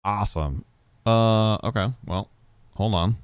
Awesome. Okay. Well, hold on.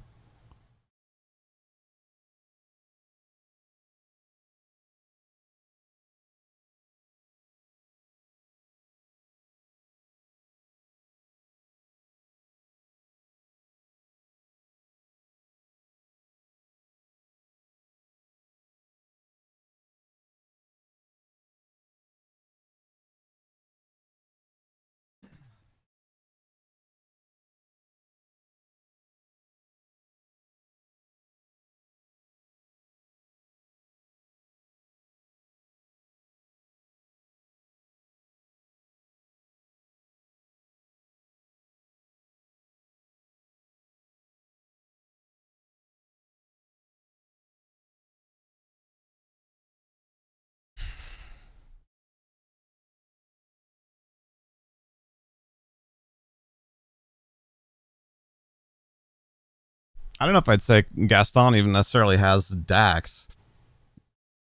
I don't know if I'd say Gaston even necessarily has Dax.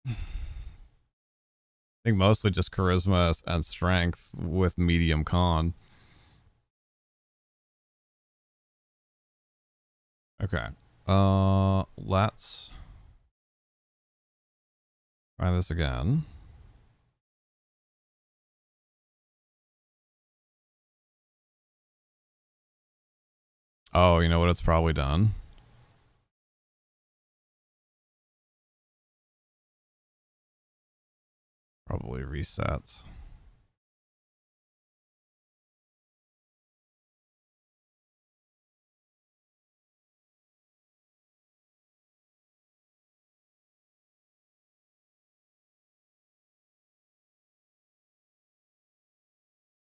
I think mostly just charisma and strength with medium con. Okay. Let's try this again. Oh, you know what it's probably done? Probably resets.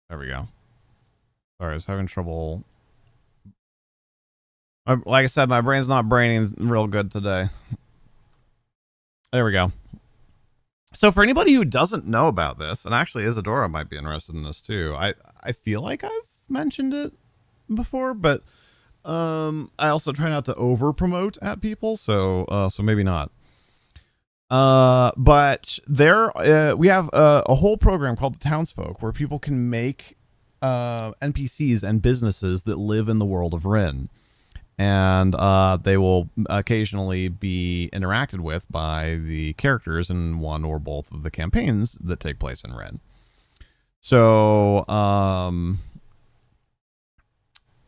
There we go. Sorry, I was having trouble. Like I said, my brain's not braining real good today. There we go. So for anybody who doesn't know about this, and actually Isadora might be interested in this too. I feel like I've mentioned it before, but I also try not to over promote at people, so maybe not. But there we have a whole program called the Townsfolk where people can make NPCs and businesses that live in the world of Rin, and they will occasionally be interacted with by the characters in one or both of the campaigns that take place in Rin. So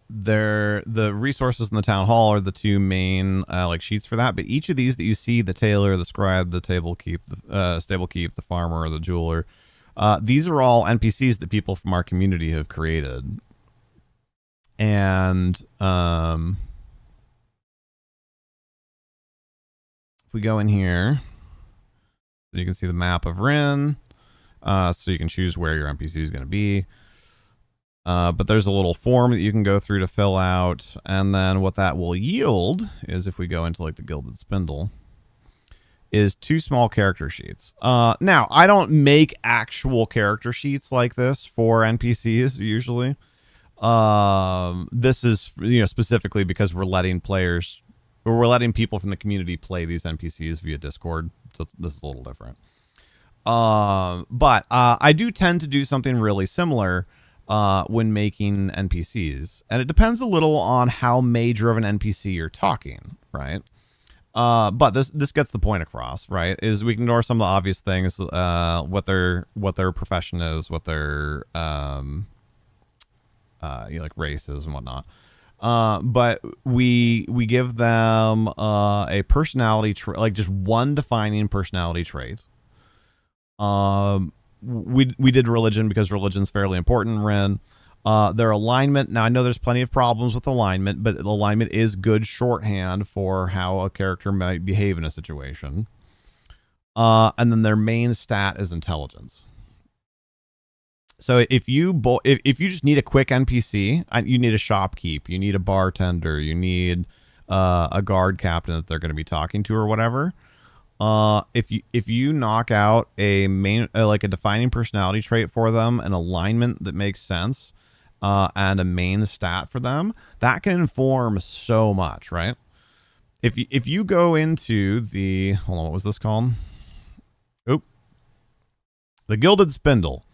the resources in the town hall are the two main like sheets for that, but each of these that you see, the tailor, the scribe, the table keep, the stable keep, the farmer, or the jeweler, these are all NPCs that people from our community have created. And if we go in here, you can see the map of Rin. so you can choose where your NPC is going to be. But there's a little form that you can go through to fill out, and then what that will yield is, if we go into like the Gilded Spindle, is 2 small character sheets. Now, I don't make actual character sheets like this for NPCs usually. This is, specifically because we're letting people from the community play these NPCs via Discord, so this is a little different. But I do tend to do something really similar when making NPCs, and it depends a little on how major of an NPC you're talking, right? But this gets the point across, right? Is we can ignore some of the obvious things, what their profession is, what their like races and whatnot. But we give them a personality trait, like just one defining personality trait. We did religion because religion's fairly important in Ren. Their alignment. Now, I know there's plenty of problems with alignment, but alignment is good shorthand for how a character might behave in a situation. And then their main stat is intelligence. So if you just need a quick NPC, you need a shopkeep, you need a bartender, you need a guard captain that they're going to be talking to or whatever. If you knock out a like a defining personality trait for them, an alignment that makes sense, and a main stat for them, that can inform so much, right? If you go into the, hold on, what was this called? Oop, the Gilded Spindle.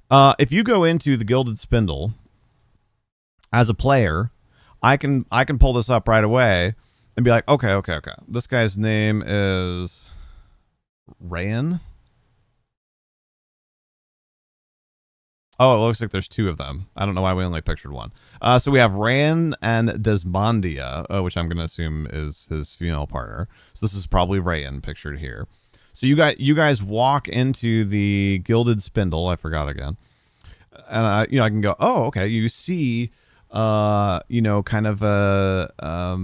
If you go into the Gilded Spindle as a player, I can pull this up right away and be like, okay. This guy's name is Rayan. Oh, it looks like there's 2 of them. I don't know why we only pictured one. So we have Rayan and Desmondia, which I'm going to assume is his female partner. So this is probably Rayan pictured here. So you guys walk into the Gilded Spindle. I forgot again. And I can go, oh, okay. You see, kind of a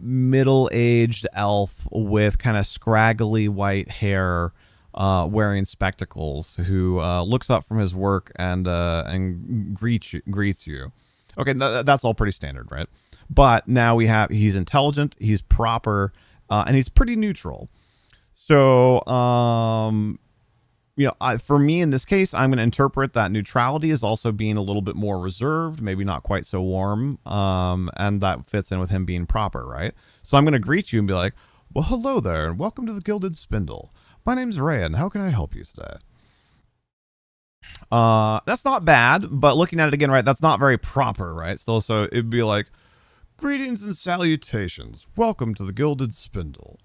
middle-aged elf with kind of scraggly white hair, wearing spectacles, who looks up from his work and greets you. Okay, that's all pretty standard, right? But now he's intelligent, he's proper, and he's pretty neutral. So, for me in this case, I'm going to interpret that neutrality as also being a little bit more reserved, maybe not quite so warm, and that fits in with him being proper, right? So I'm going to greet you and be like, well, hello there, and welcome to the Gilded Spindle. My name's Rayan. How can I help you today? That's not bad, but looking at it again, right, that's not very proper, right? So it'd be like, greetings and salutations. Welcome to the Gilded Spindle.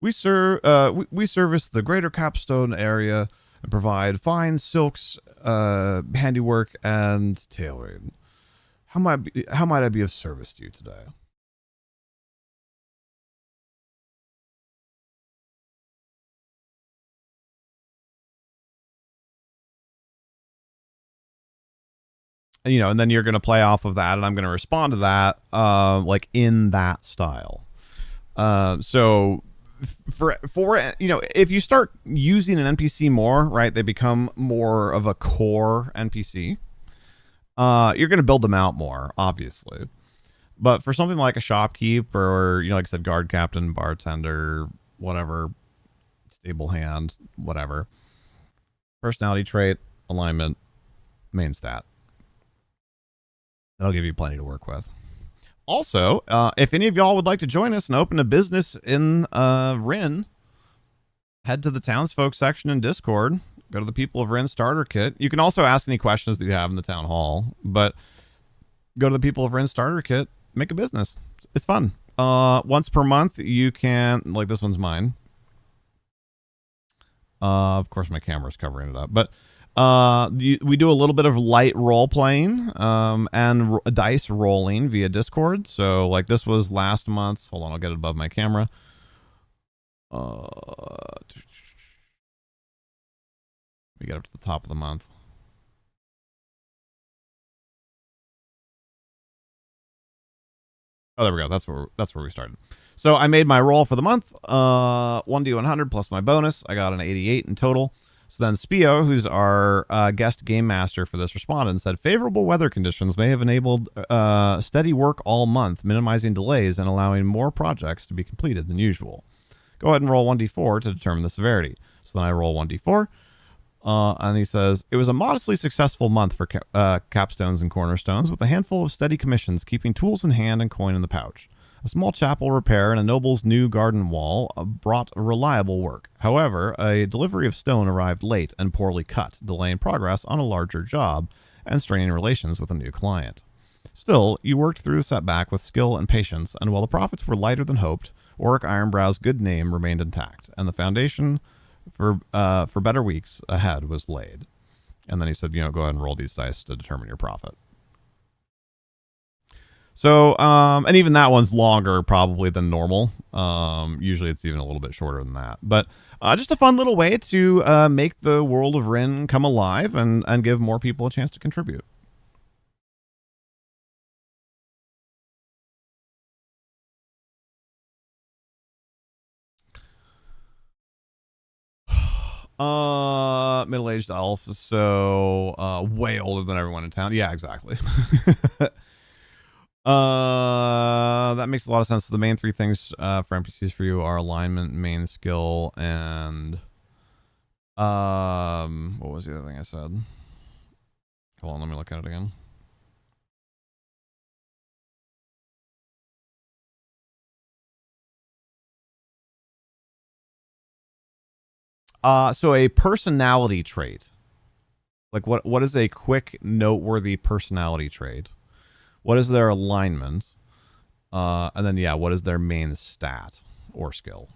We service the greater Capstone area and provide fine silks, handiwork, and tailoring. How might I be of service to you today? And then you're going to play off of that, and I'm going to respond to that, like in that style. So for if you start using an NPC more, right, they become more of a core NPC. You're going to build them out more, obviously. But for something like a shopkeep or, like I said, guard captain, bartender, whatever, stable hand, whatever, personality trait, alignment, main stat. That'll give you plenty to work with. Also, if any of y'all would like to join us and open a business in Rin, head to the townsfolk section in Discord. Go to the People of Rin starter kit. You can also ask any questions that you have in the town hall, but go to the People of Rin starter kit. Make a business. It's fun. Once per month, you can, like this one's mine. Of course, my camera's covering it up, but we do a little bit of light role playing and dice rolling via Discord. So like this was last month. Hold on, I'll get it above my camera. We get up to the top of the month. Oh, there we go. That's where we started. So I made my roll for the month. 1d100 plus my bonus. I got an 88 in total. So then Spio, who's our guest game master for this, responded and said, favorable weather conditions may have enabled steady work all month, minimizing delays and allowing more projects to be completed than usual. Go ahead and roll 1d4 to determine the severity. So then I roll 1d4, and he says, it was a modestly successful month for capstones and cornerstones, with a handful of steady commissions, keeping tools in hand and coin in the pouch. A small chapel repair and a noble's new garden wall brought reliable work. However, a delivery of stone arrived late and poorly cut, delaying progress on a larger job and straining relations with a new client. Still, you worked through the setback with skill and patience, and while the profits were lighter than hoped, Oric Ironbrow's good name remained intact, and the foundation for better weeks ahead was laid. And then he said, go ahead and roll these dice to determine your profit. So, and even that one's longer probably than normal. Usually it's even a little bit shorter than that. But just a fun little way to make the world of Rin come alive and give more people a chance to contribute. Middle-aged elf, so way older than everyone in town. Yeah, exactly. That makes a lot of sense. The main three things for NPCs for you are alignment, main skill, and what was the other thing I said? Hold on, let me look at it again. So a personality trait. Like what is a quick, noteworthy personality trait? What is their alignment? And then, yeah, what is their main stat or skill?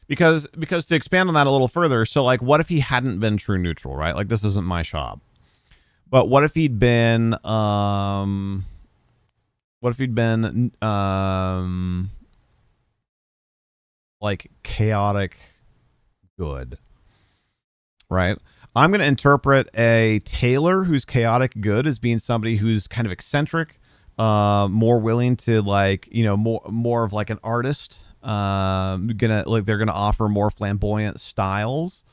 Because to expand on that a little further, so like, what if he hadn't been true neutral, right? Like, this isn't my shop. But what if he'd been, like chaotic good, right? I'm going to interpret a tailor who's chaotic good as being somebody who's kind of eccentric, more willing to like, more of like an artist. They're gonna offer more flamboyant styles,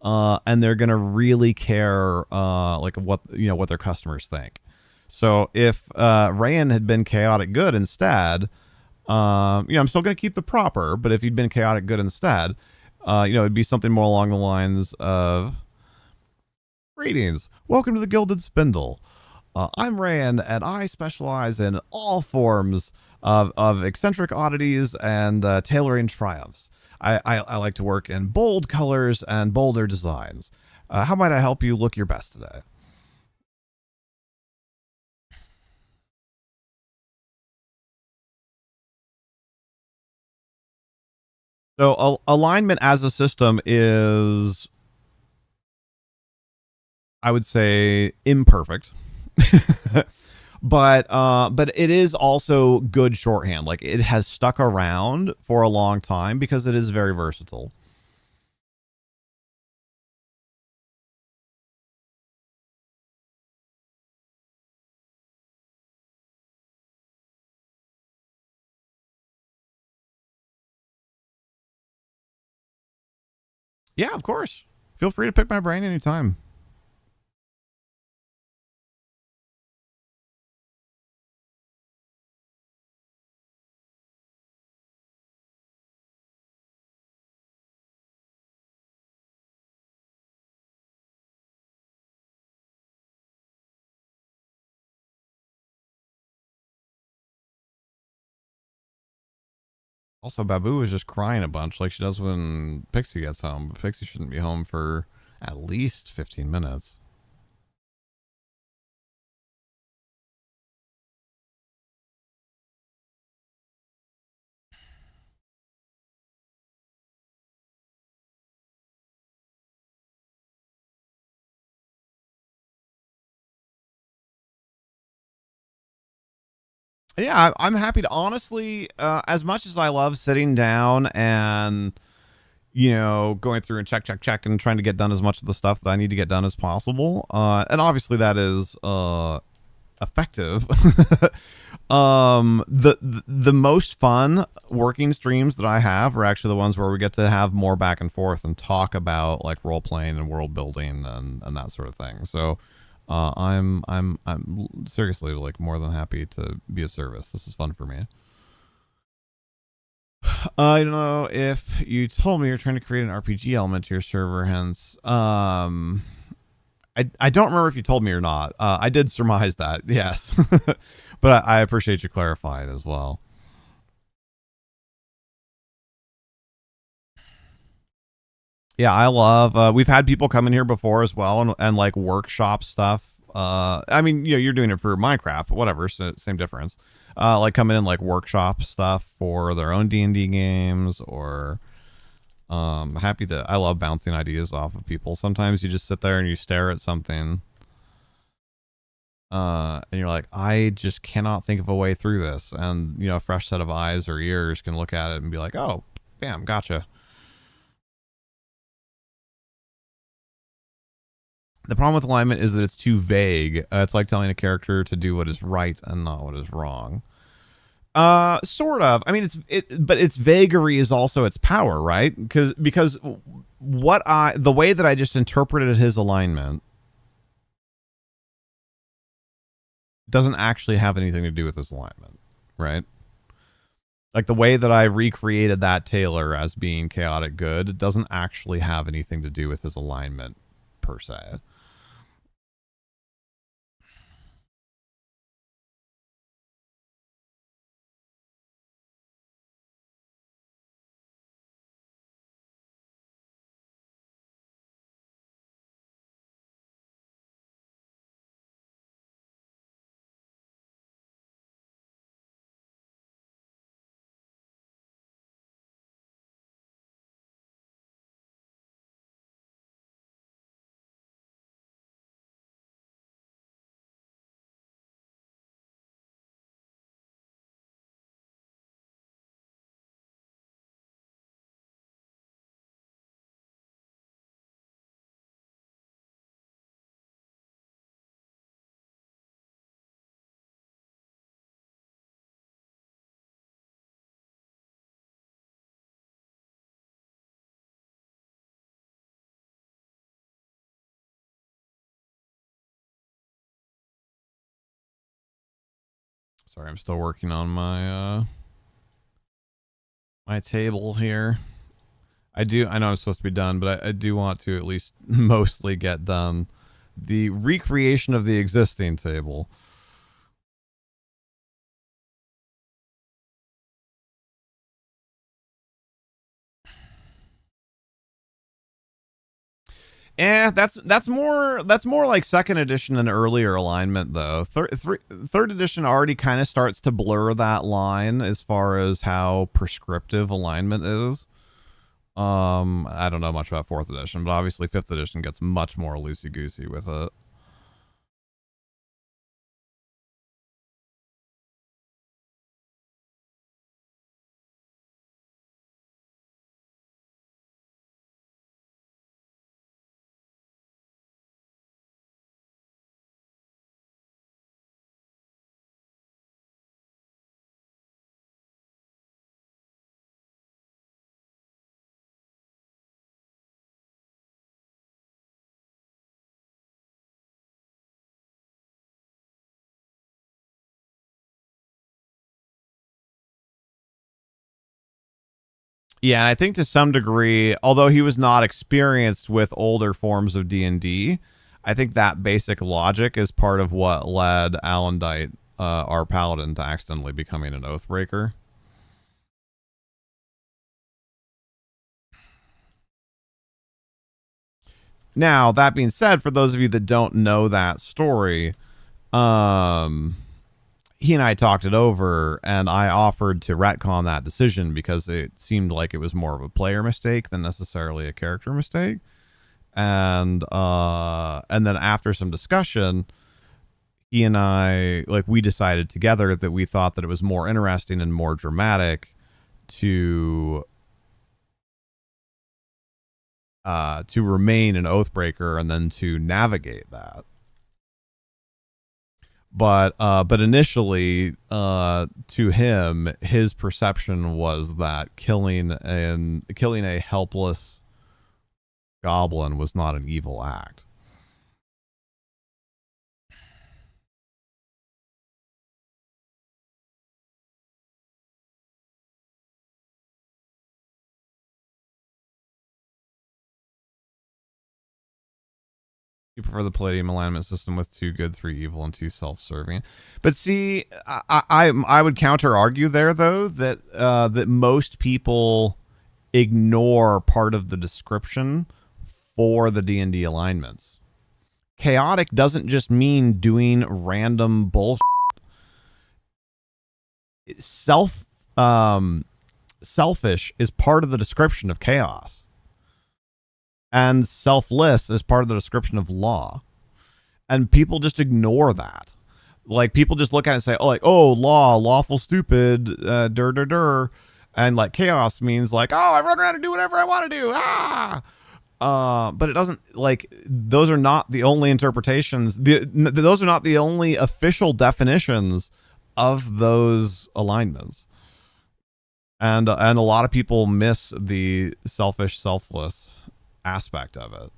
and they're gonna really care, like what their customers think. So if Rayan had been chaotic good instead, I'm still gonna keep the proper, but if he'd been chaotic good instead, it'd be something more along the lines of, greetings, welcome to the Gilded Spindle. I'm Rayan, and I specialize in all forms of eccentric oddities and tailoring triumphs. I like to work in bold colors and bolder designs. How might I help you look your best today? So alignment as a system is, I would say, imperfect. But it is also good shorthand. Like, it has stuck around for a long time because it is very versatile. Yeah, of course. Feel free to pick my brain anytime. Also, Babu is just crying a bunch like she does when Pixie gets home. But Pixie shouldn't be home for at least 15 minutes. Yeah, I'm happy to, honestly, as much as I love sitting down and going through and check and trying to get done as much of the stuff that I need to get done as possible. And obviously that is effective. The most fun working streams that I have are actually the ones where we get to have more back and forth and talk about like role playing and world building and that sort of thing. So I'm seriously like more than happy to be of service. This is fun for me. I don't know if you told me you're trying to create an RPG element to your server, hence I don't remember if you told me or not. I did surmise that, yes. But I appreciate you clarifying as well. Yeah, I love, we've had people come in here before as well and like workshop stuff. I mean, you're doing it for Minecraft, whatever, so same difference. Like coming in like workshop stuff for their own D&D games or I love bouncing ideas off of people. Sometimes you just sit there and you stare at something and you're like, I just cannot think of a way through this. And, a fresh set of eyes or ears can look at it and be like, oh, bam, gotcha. The problem with alignment is that it's too vague. It's like telling a character to do what is right and not what is wrong. Sort of. I mean, but its vagary is also its power, right? Because the way that I just interpreted his alignment doesn't actually have anything to do with his alignment, right? Like the way that I recreated that Taylor as being chaotic good doesn't actually have anything to do with his alignment per se. Sorry, I'm still working on my my table here. I know I'm supposed to be done, but I do want to at least mostly get done the recreation of the existing table. That's more like second edition and earlier alignment though. Third edition already kind of starts to blur that line as far as how prescriptive alignment is. I don't know much about fourth edition, but obviously fifth edition gets much more loosey goosey with it. Yeah, I think to some degree, although he was not experienced with older forms of D&D, I think that basic logic is part of what led Alan Dite, our paladin, to accidentally becoming an Oathbreaker. Now, that being said, for those of you that don't know that story, he and I talked it over, and I offered to retcon that decision because it seemed like it was more of a player mistake than necessarily a character mistake. And then after some discussion, he and I, like, we decided together that we thought that it was more interesting and more dramatic to to remain an Oathbreaker and then to navigate that. But initially, to him, his perception was that killing a helpless goblin was not an evil act. You prefer the Palladium alignment system with 2 good, 3 evil, and 2 self-serving. But see, I would counter argue there though that most people ignore part of the description for the D&D alignments. Chaotic doesn't just mean doing random bullshit. Selfish is part of the description of chaos. And selfless is part of the description of law. And people just ignore that. Like, people just look at it and say, law, lawful, stupid, and like chaos means like, I run around and do whatever I want to do. But it doesn't, like, those are not the only interpretations. Those are not the only official definitions of those alignments. And a lot of people miss the selfish, selfless aspect of it.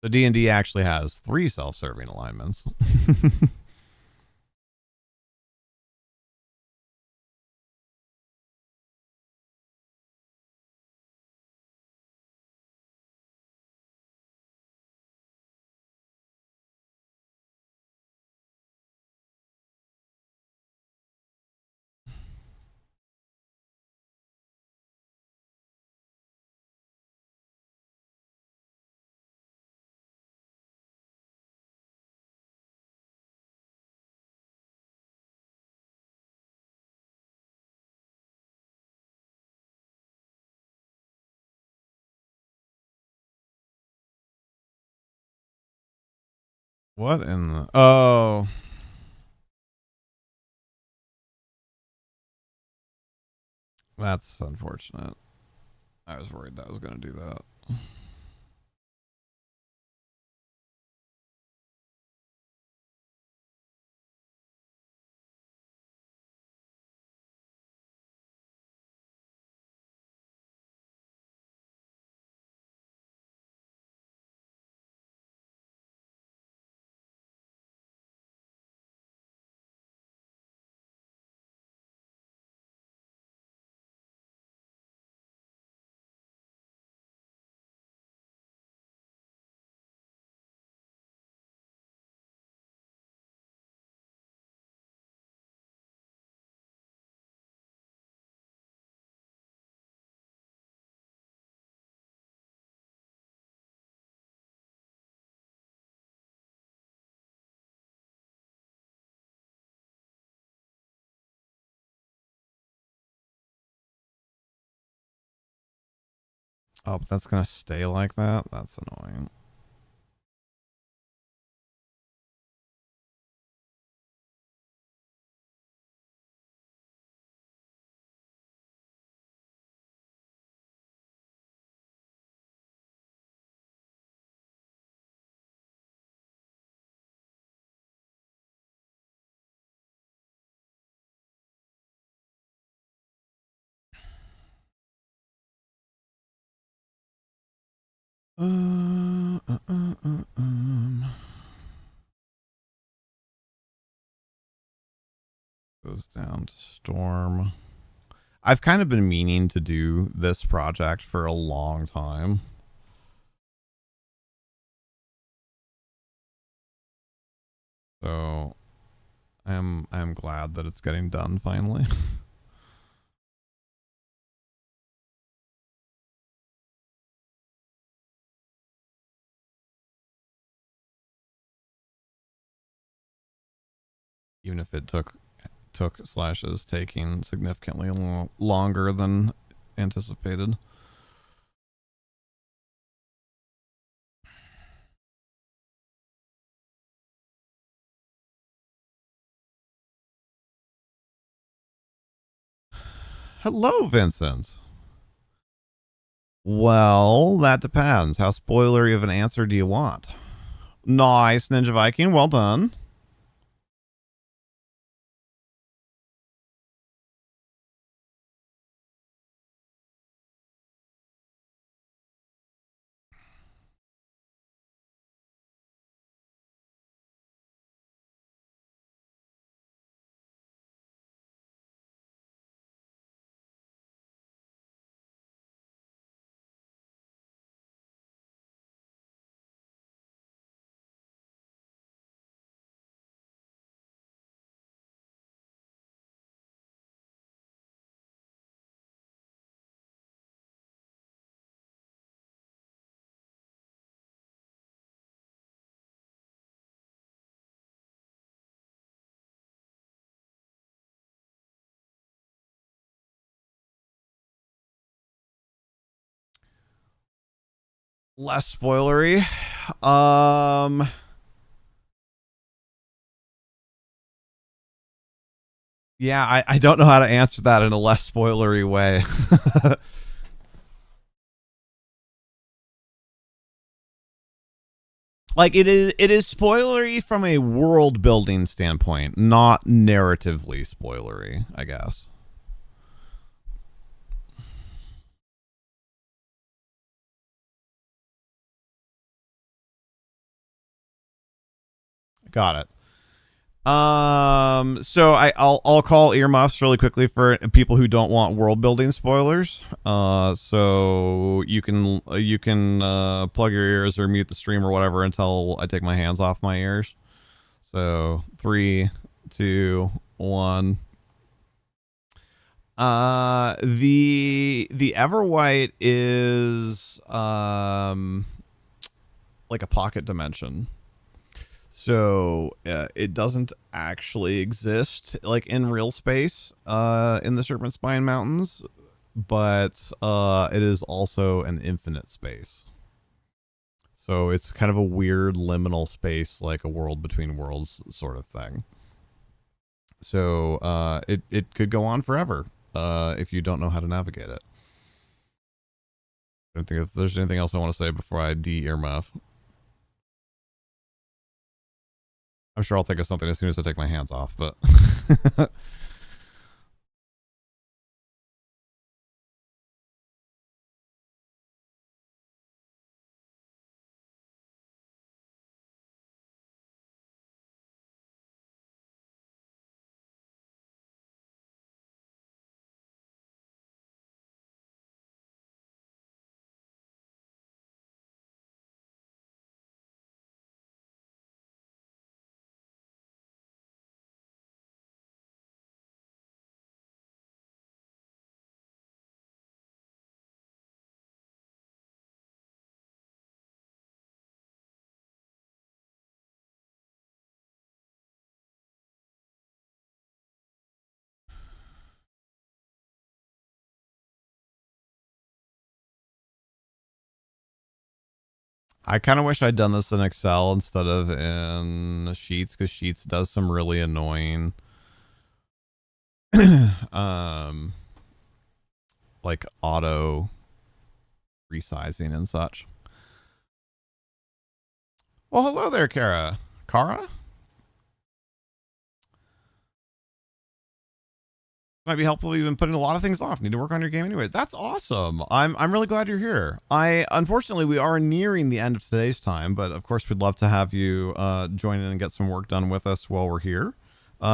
The D&D actually has 3 self-serving alignments. What in the... Oh. That's unfortunate. I was worried that was going to do that. Oh, but that's going to stay like that? That's annoying. Goes down to Storm. I've kind of been meaning to do this project for a long time. So I'm glad that it's getting done finally. even if it took slash is taking significantly longer than anticipated. Hello, Vincent. Well, that depends. How spoilery of an answer do you want? Nice, Ninja Viking. Well done. Less spoilery. Yeah, I don't know how to answer that in a less spoilery way. Like it is spoilery from a world building standpoint, not narratively spoilery, I guess. Got it. So I'll call earmuffs really quickly for people who don't want world building spoilers. So you can plug your ears or mute the stream or whatever until I take my hands off my ears. So 3, 2, 1. The Everwhite is like a pocket dimension. So it doesn't actually exist like in real space in the Serpent Spine Mountains, but it is also an infinite space. So it's kind of a weird liminal space, like a world between worlds sort of thing. So it could go on forever if you don't know how to navigate it. I don't think if there's anything else I want to say before I de-earmuff. I'm sure I'll think of something as soon as I take my hands off, but I kind of wish I'd done this in Excel instead of in Sheets, because Sheets does some really annoying um like auto resizing and such. Well, hello there, Kara? Might be helpful. You've been putting a lot of things off. Need to work on your game anyway. That's awesome. I'm really glad you're here. Unfortunately we are nearing the end of today's time, but of course we'd love to have you join in and get some work done with us while we're here.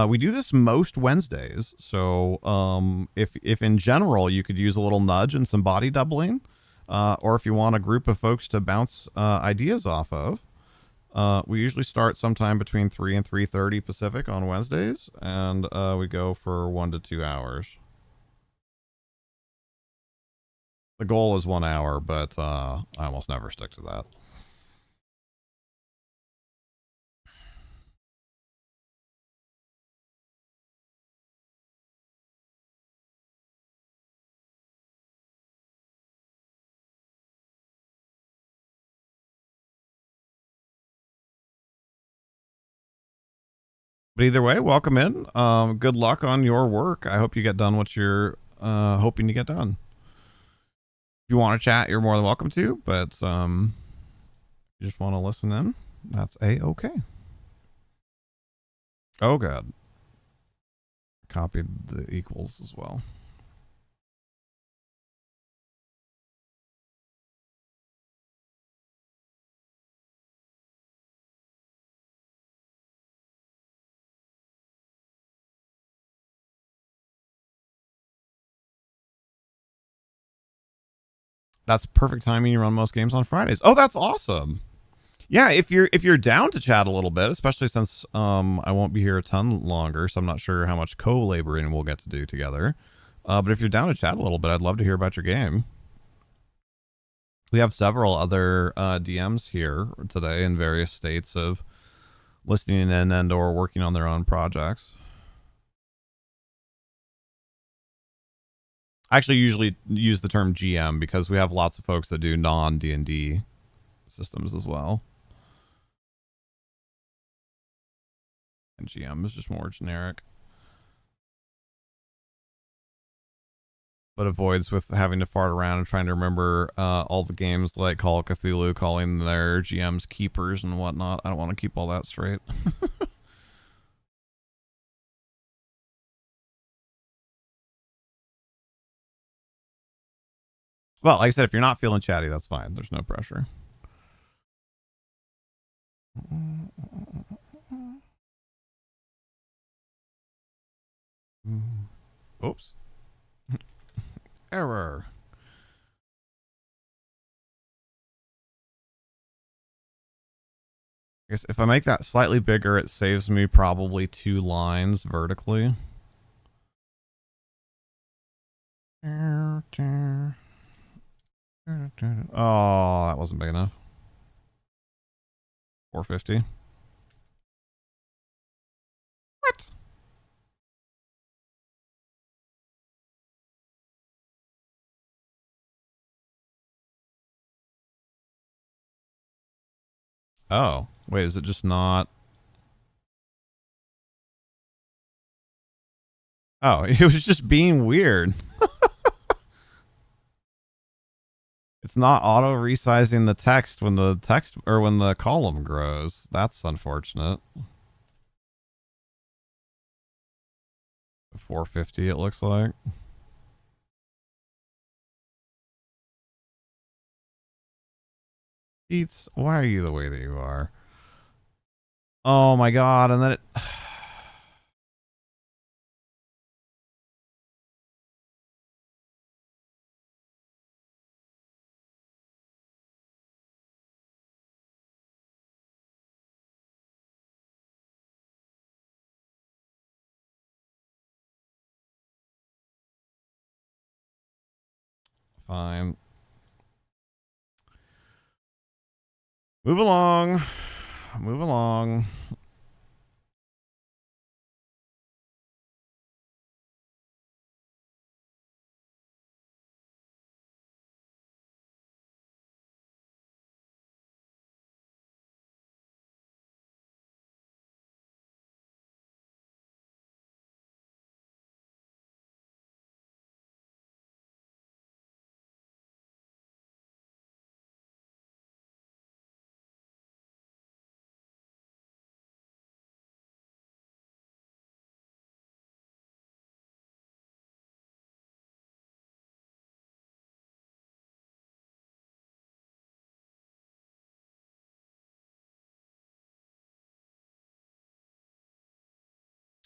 We do this most Wednesdays, so if in general you could use a little nudge and some body doubling, or if you want a group of folks to bounce ideas off of, we usually start sometime between 3 and 3:30 Pacific on Wednesdays, and we go for 1 to 2 hours. The goal is 1 hour, but I almost never stick to that. But either way, welcome in. Good luck on your work. I hope you get done what you're hoping to get done. If you want to chat, you're more than welcome to, but you just want to listen in, that's a-okay. Oh god. Copied the equals as well. That's perfect timing. You run most games on Fridays. Oh, that's awesome. Yeah, if you're down to chat a little bit, especially since I won't be here a ton longer, so I'm not sure how much co-laboring we'll get to do together. But if you're down to chat a little bit, I'd love to hear about your game. We have several other DMs here today in various states of listening in and or working on their own projects. I actually usually use the term GM because we have lots of folks that do non-D&D systems as well. And GM is just more generic. But avoids with having to fart around and trying to remember all the games like Call of Cthulhu, calling their GMs keepers and whatnot. I don't want to keep all that straight. Well, like I said, if you're not feeling chatty, that's fine. There's no pressure. Oops. Error. I guess if I make that slightly bigger, it saves me probably 2 lines vertically. Oh, that wasn't big enough. 450. What? Oh, wait, is it just not? Oh, it was just being weird. It's not auto resizing the text when the text or when the column grows. That's unfortunate. 450 it looks like. Eats, why are you the way that you are? Oh my god, and then it fine. Move along. Move along.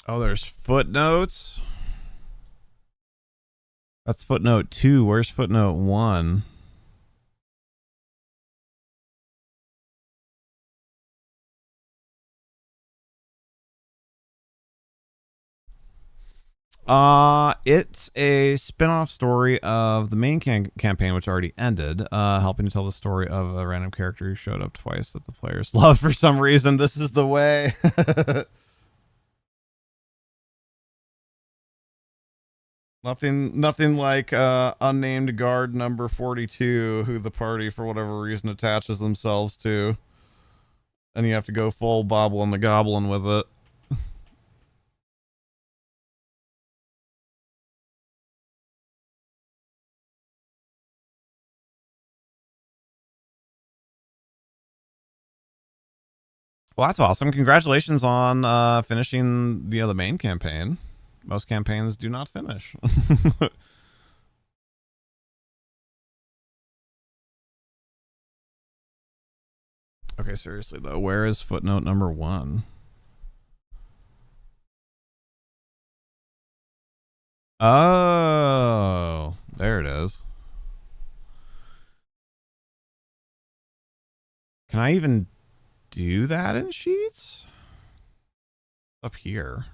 Oh, there's footnotes. That's footnote 2. Where's footnote 1? It's a spin-off story of the main campaign, which already ended, helping to tell the story of a random character who showed up twice that the players love for some reason. This is the way. Nothing like unnamed guard number 42, who the party, for whatever reason, attaches themselves to. And you have to go full Bobble and the Goblin with it. Well, that's awesome. Congratulations on finishing the main campaign. Most campaigns do not finish. Okay, seriously though, where is footnote number 1? Oh, there it is. Can I even do that in Sheets? Up here.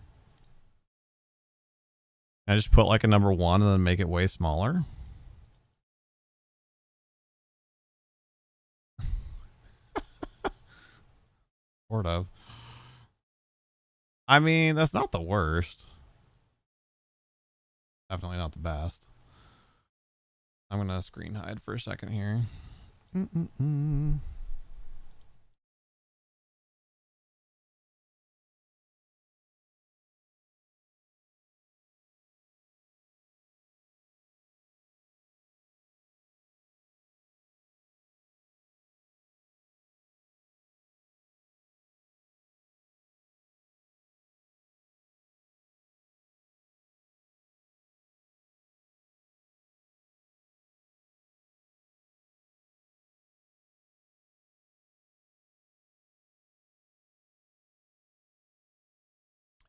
Can I just put like a number 1 and then make it way smaller? Sort of. I mean, that's not the worst. Definitely not the best. I'm gonna screen hide for a second here.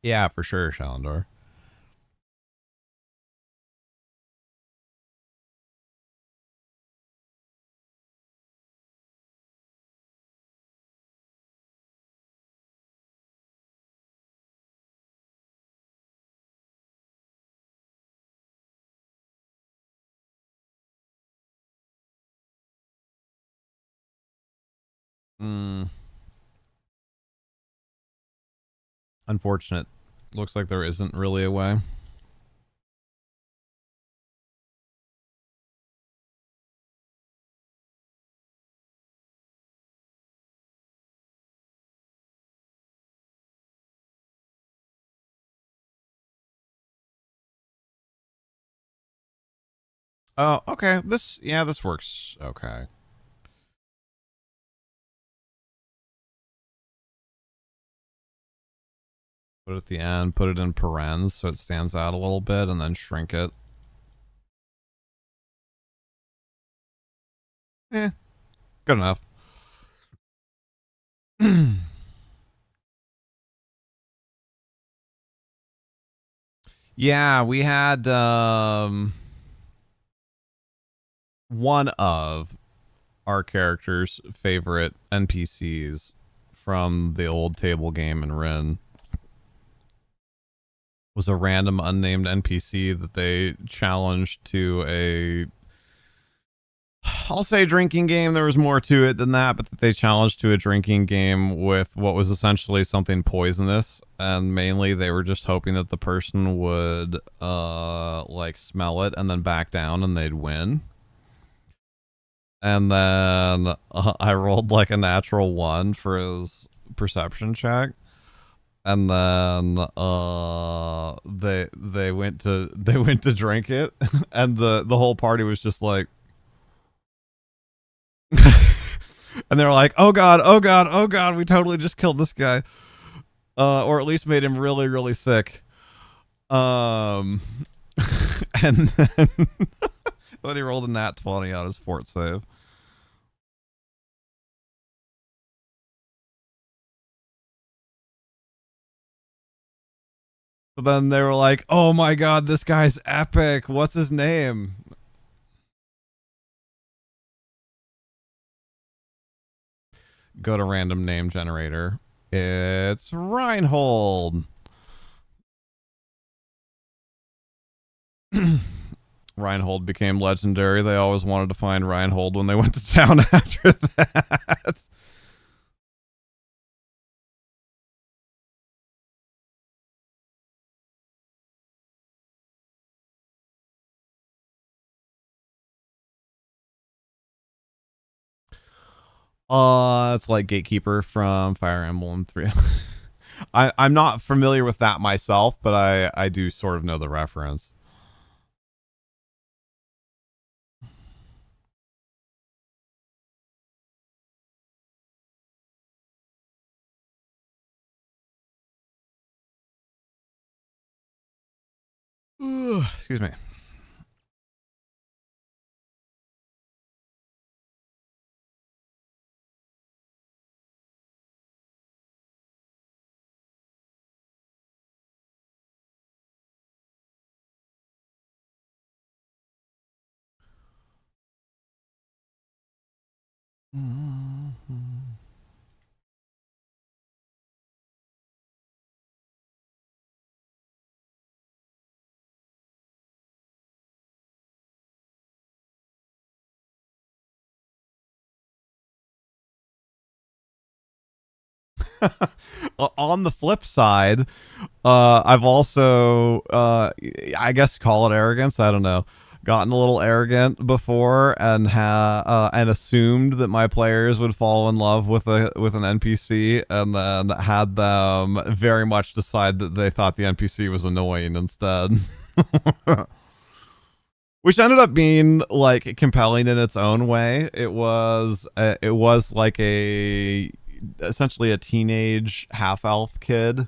Yeah, for sure, Shalendor. Unfortunate. Looks like there isn't really a way. Oh, okay. This works. Okay. Put it at the end, put it in parens so it stands out a little bit, and then shrink it. Good enough. Yeah, we had one of our character's favorite NPCs from the old table game in Rin was a random unnamed NPC that they challenged to a, I'll say, drinking game. There was more to it than that, but that they challenged to a drinking game with what was essentially something poisonous, and mainly they were just hoping that the person would like smell it and then back down and they'd win. And then I rolled like a natural 1 for his perception check, and then they went to drink it, and the whole party was just like and they're like, oh god, oh god, oh god, we totally just killed this guy, or at least made him really really sick. And then then he rolled a nat 20 on his fort save. So then they were like, oh my god, this guy's epic, what's his name? Go to random name generator. It's Reinhold. Reinhold became legendary. They always wanted to find Reinhold when they went to town after that. It's like Gatekeeper from Fire Emblem 3. I'm not familiar with that myself, but I do sort of know the reference. Excuse me. On the flip side, I've also, I guess call it arrogance. I don't know. Gotten a little arrogant before and assumed that my players would fall in love with an NPC, and then had them very much decide that they thought the NPC was annoying instead. Which ended up being like compelling in its own way. It was like a essentially a teenage half elf kid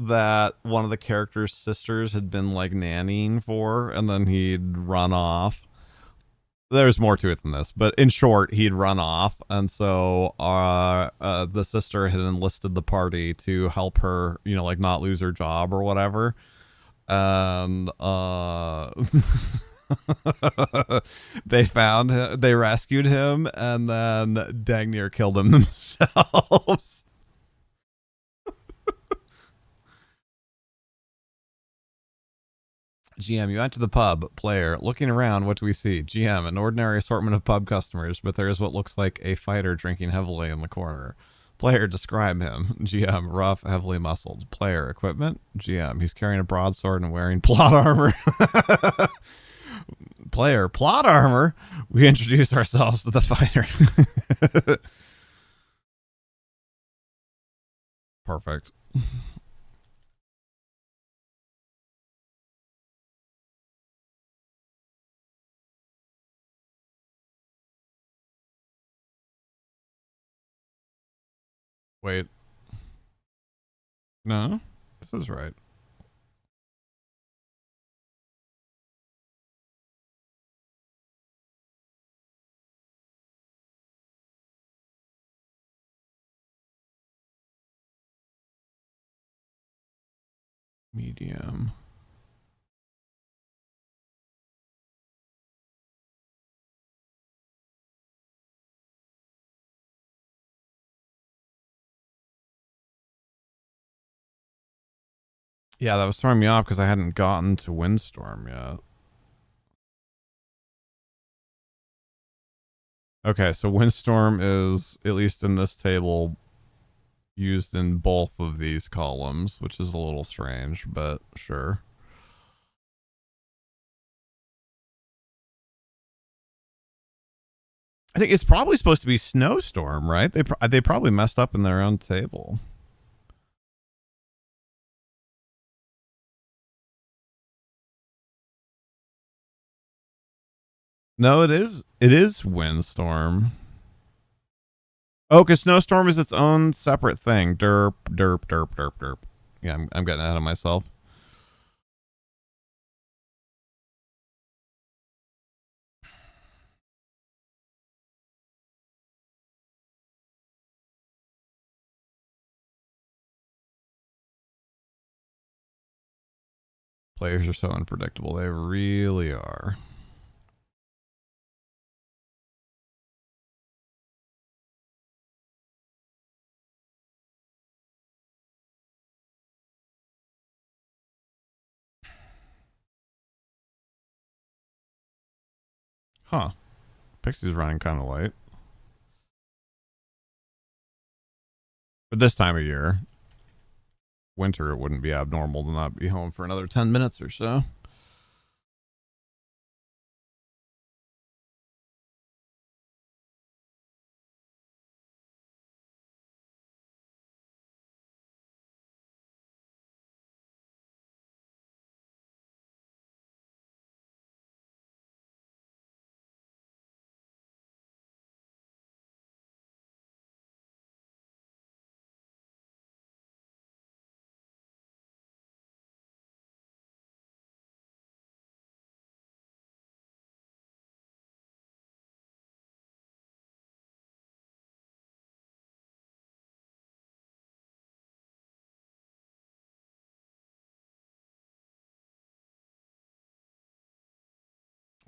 that one of the characters' sisters had been like nannying for, and then he'd run off. There's more to it than this, but in short, he'd run off, and so the sister had enlisted the party to help her, like not lose her job or whatever. And they rescued him, and then dang near killed him themselves. GM, you enter the pub. Player, looking around, what do we see? GM, an ordinary assortment of pub customers, but there is what looks like a fighter drinking heavily in the corner. Player, describe him. GM, rough, heavily muscled. Player, equipment. GM, he's carrying a broadsword and wearing plot armor. Player, plot armor. We introduce ourselves to the fighter. Perfect. Wait. No, this is right. Medium. Yeah, that was throwing me off because I hadn't gotten to Windstorm yet. Okay, so Windstorm is, at least in this table, used in both of these columns, which is a little strange, but sure. I think it's probably supposed to be Snowstorm, right? They probably messed up in their own table. No, it is Windstorm. Oh, because Snowstorm is its own separate thing. Derp, derp, derp, derp, derp. Yeah, I'm getting ahead of myself. Players are so unpredictable. They really are. Huh. Pixie's running kind of late. But this time of year, winter, it wouldn't be abnormal to not be home for another 10 minutes or so.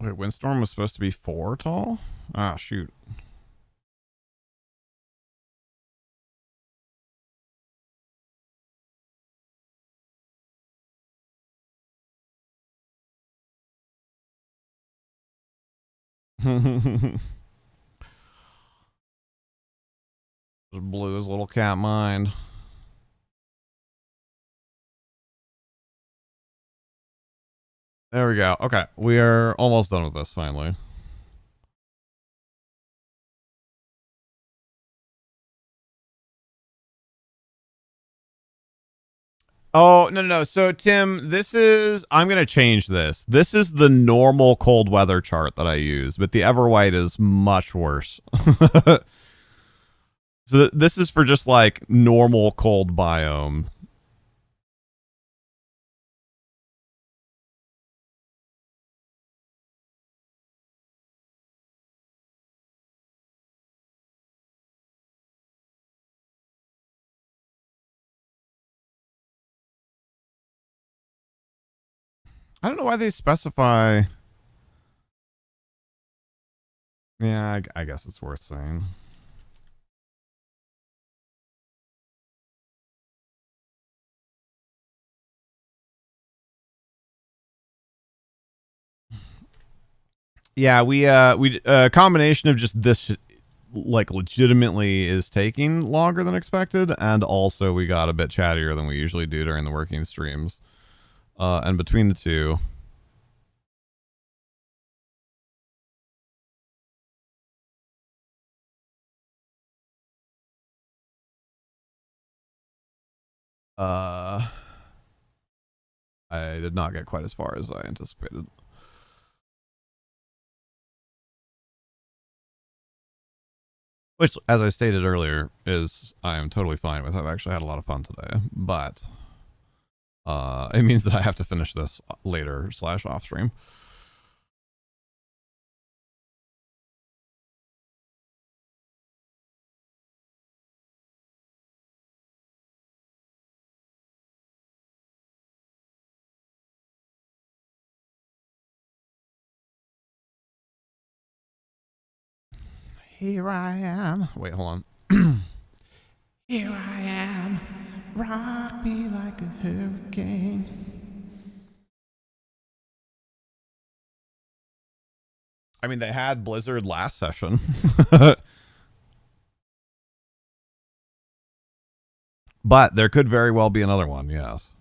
Wait, Windstorm was supposed to be 4 tall? Ah, shoot. Just blew his little cat mind. There we go. Okay, we are almost done with this finally. Oh, no. So, Tim, I'm going to change this. This is the normal cold weather chart that I use, but the Everwhite is much worse. So, this is for just like normal cold biome. I don't know why they specify. Yeah, I guess it's worth saying. Yeah, we a combination of just this like legitimately is taking longer than expected, and also we got a bit chattier than we usually do during the working streams. And between the two, I did not get quite as far as I anticipated. Which, as I stated earlier, is I am totally fine with. I've actually had a lot of fun today, but it means that I have to finish this later / off stream. Here I am. Wait, hold on. Here I am. Rock me like a hurricane. I mean, they had Blizzard last session. But there could very well be another one, yes.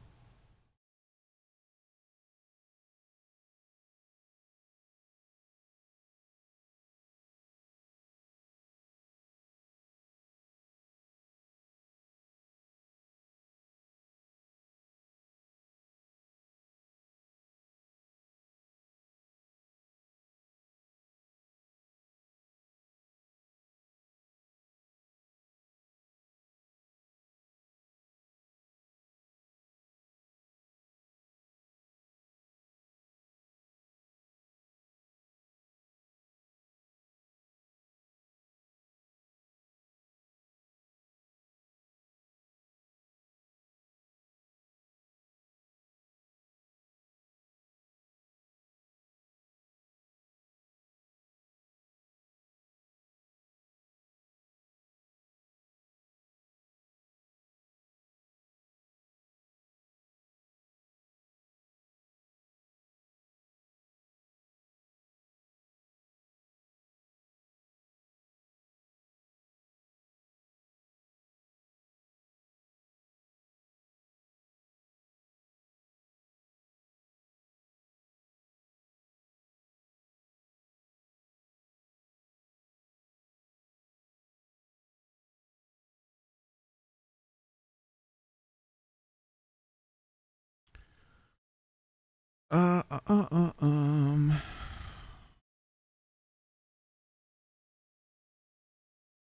Uh, uh, uh, uh, um.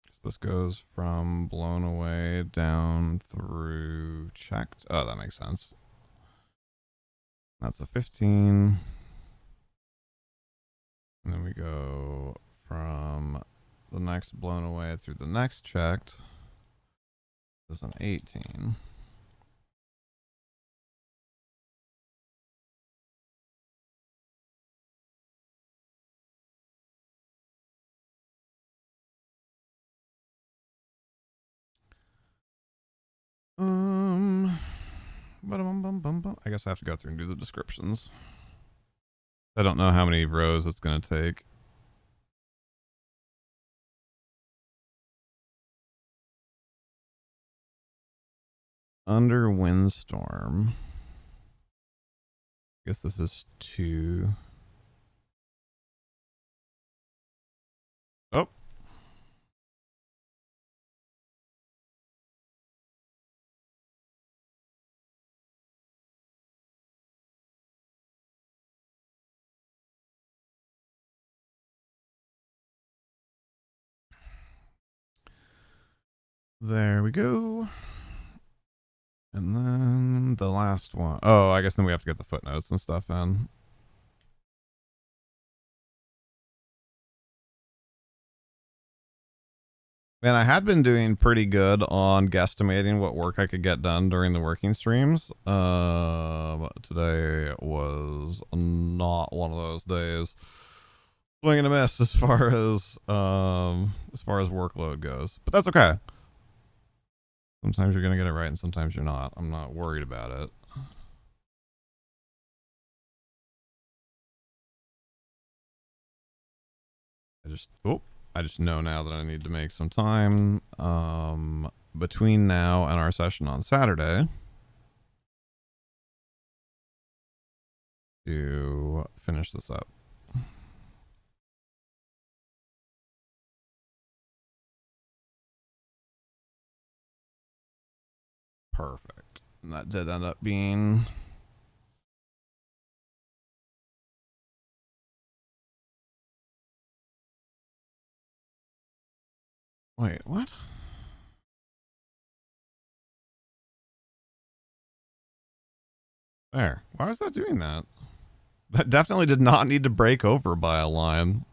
So this goes from blown away down through checked. Oh, that makes sense. That's a 15. And then we go from the next blown away through the next checked. This is an 18. Um, I guess I have to go through and do the descriptions. I don't know how many rows it's going to take. Under windstorm. I guess this is 2. Oh. There we go. And then the last one. Oh, I guess then we have to get the footnotes and stuff in. Man, I had been doing pretty good on guesstimating what work I could get done during the working streams. Today was not one of those days. Swing and a miss as far as workload goes, but that's okay. Sometimes you're gonna get it right, and sometimes you're not. I'm not worried about it. I just know now that I need to make some time between now and our session on Saturday to finish this up. Perfect. And that did end up being wait, what? There. Why was that doing that? That definitely did not need to break over by a line.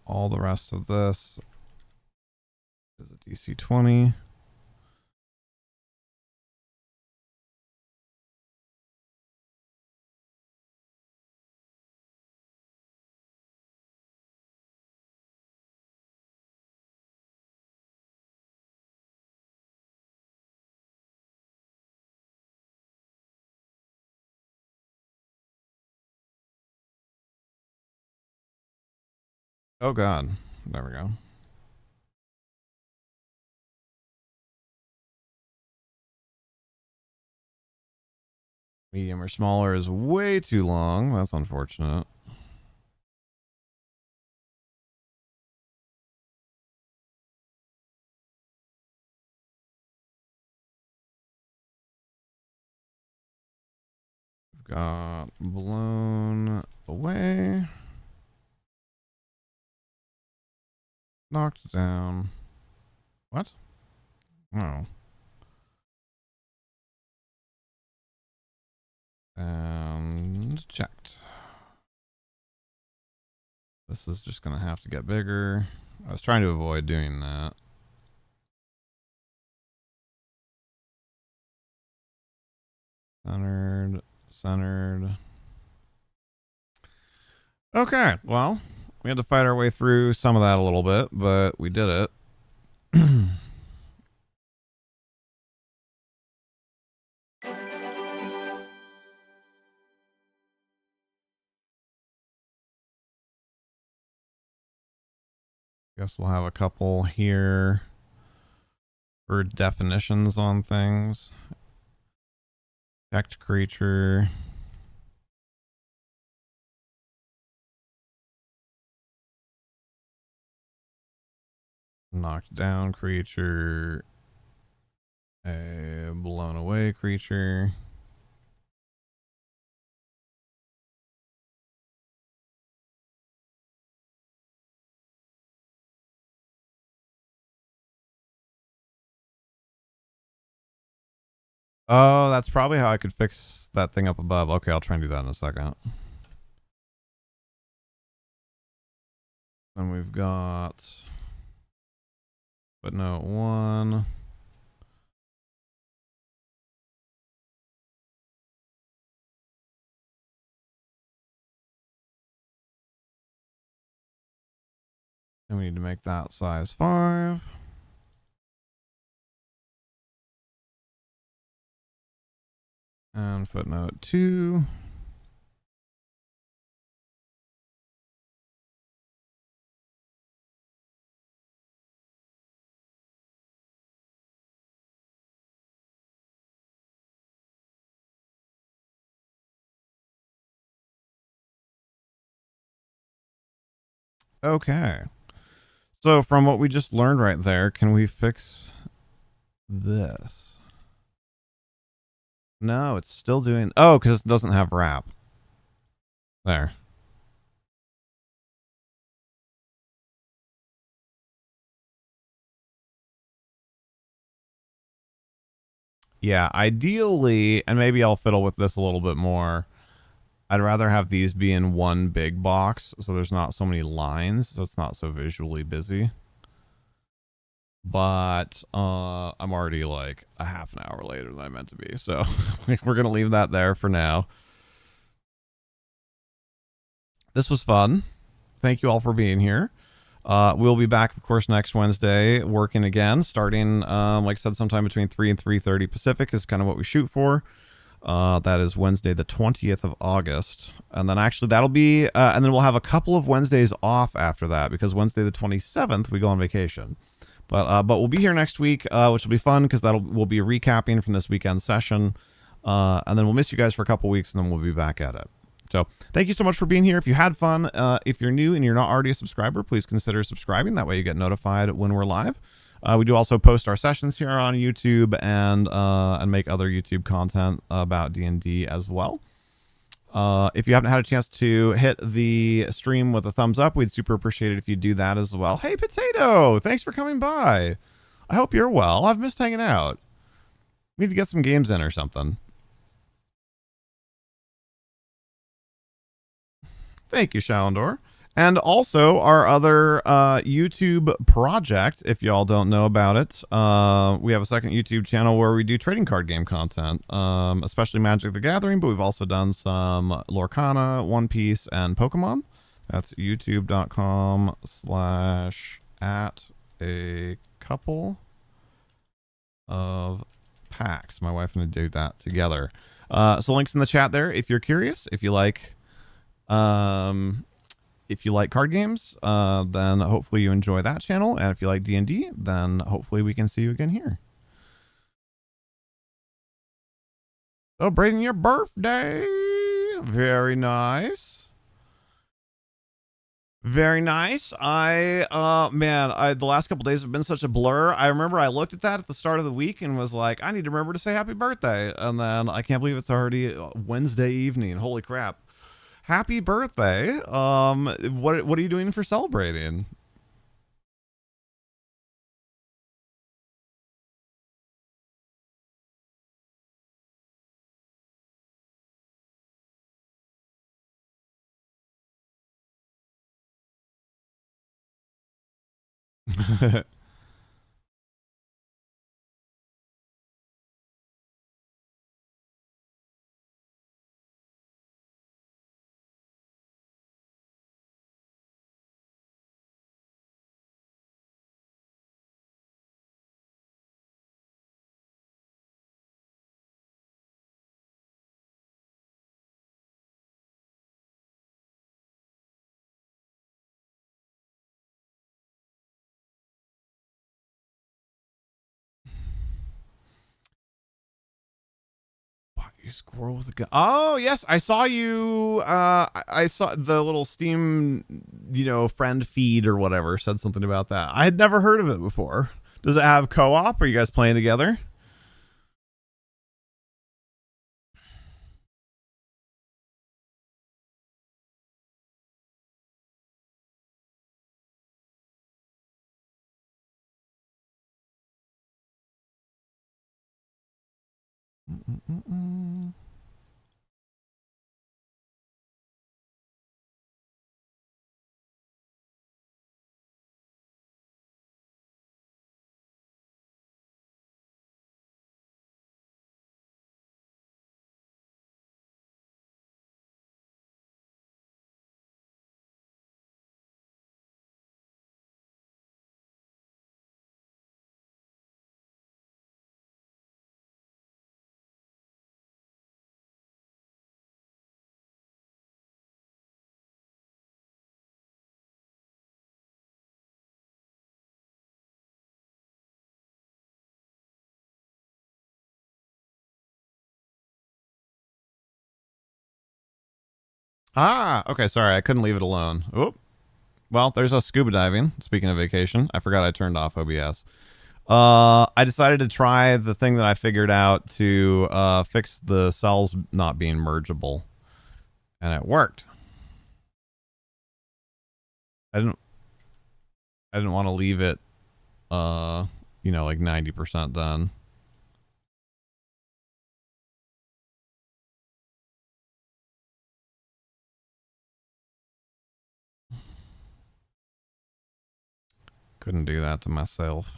All the rest of this is a DC 20. Oh god. There we go. Medium or smaller is way too long. That's unfortunate. We've got blown away. Knocked down. What? Oh. And checked. This is just going to have to get bigger. I was trying to avoid doing that. Centered. Okay, well, we had to fight our way through some of that a little bit, but we did it. Guess we'll have a couple here for definitions on things. Checked creature. Knocked down creature. A blown away creature. Oh, that's probably how I could fix that thing up above. Okay, I'll try and do that in a second. Then we've got footnote 1. And we need to make that size 5. And footnote 2. Okay. So from what we just learned right there, can we fix this? No, it's still doing... Oh, because it doesn't have wrap. There. Yeah, ideally, and maybe I'll fiddle with this a little bit more. I'd rather have these be in one big box so there's not so many lines, so it's not so visually busy. But I'm already like a half an hour later than I meant to be, so we're gonna leave that there for now. This was fun. Thank you all for being here. We'll be back, of course, next Wednesday, working again, starting, like I said, sometime between 3 and 3:30 Pacific is kind of what we shoot for. That is Wednesday, the 20th of August. And then actually that'll be, and then we'll have a couple of Wednesdays off after that because Wednesday, the 27th, we go on vacation. But we'll be here next week, which will be fun because we'll be recapping from this weekend session. And then we'll miss you guys for a couple weeks and then we'll be back at it. So thank you so much for being here. If you had fun, if you're new and you're not already a subscriber, please consider subscribing. That way you get notified when we're live. We do also post our sessions here on YouTube and make other YouTube content about D&D as well. If you haven't had a chance to hit the stream with a thumbs up, we'd super appreciate it if you do that as well. Hey, Potato! Thanks for coming by. I hope you're well. I've missed hanging out. We need to get some games in or something. Thank you, Shalendor. And also our other YouTube project, if y'all don't know about it, we have a second YouTube channel where we do trading card game content, especially Magic the Gathering, but we've also done some Lorcana, One Piece, and Pokemon. That's youtube.com/@a-couple-of-packs. My wife and I do that together. So links in the chat there if you're curious. If you like card games, then hopefully you enjoy that channel. And if you like D&D, then hopefully we can see you again here. Celebrating your birthday. Very nice. Very nice. The last couple days have been such a blur. I remember I looked at that at the start of the week and was like, I need to remember to say happy birthday. And then I can't believe it's already Wednesday evening. Holy crap. Happy birthday. What are you doing for celebrating? You squirrel with a gun. Oh yes, I saw you. I saw the little Steam, friend feed or whatever said something about that. I had never heard of it before. Does it have co-op? Are you guys playing together? Ah, okay, sorry, I couldn't leave it alone. Oop. Well, there's us scuba diving. Speaking of vacation, I forgot I turned off OBS. I decided to try the thing that I figured out to fix the cells not being mergeable, and it worked. I didn't. I didn't want to leave it, like 90% done. Couldn't do that to myself.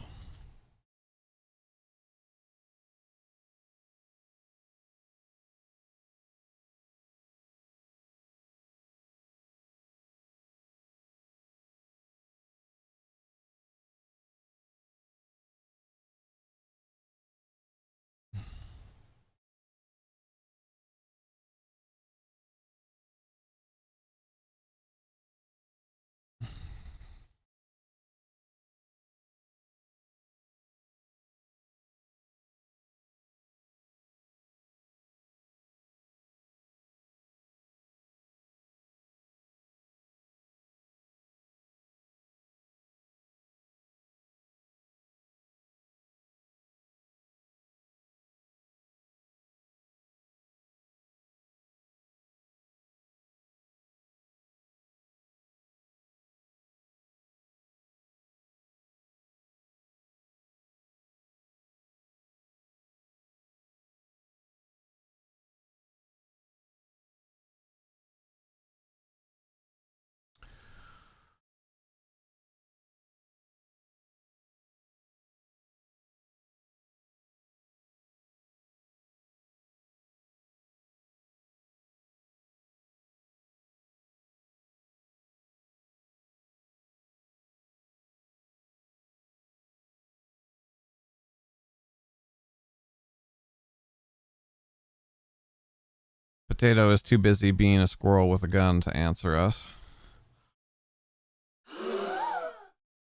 Potato is too busy being a squirrel with a gun to answer us.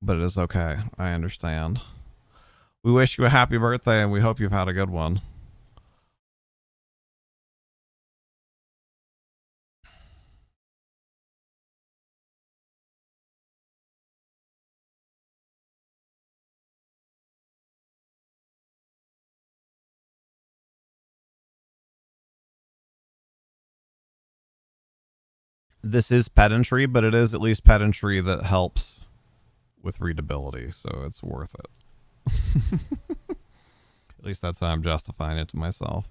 But it is okay. I understand. We wish you a happy birthday and we hope you've had a good one. This is pedantry, but it is at least pedantry that helps with readability, so it's worth it. At least that's how I'm justifying it to myself.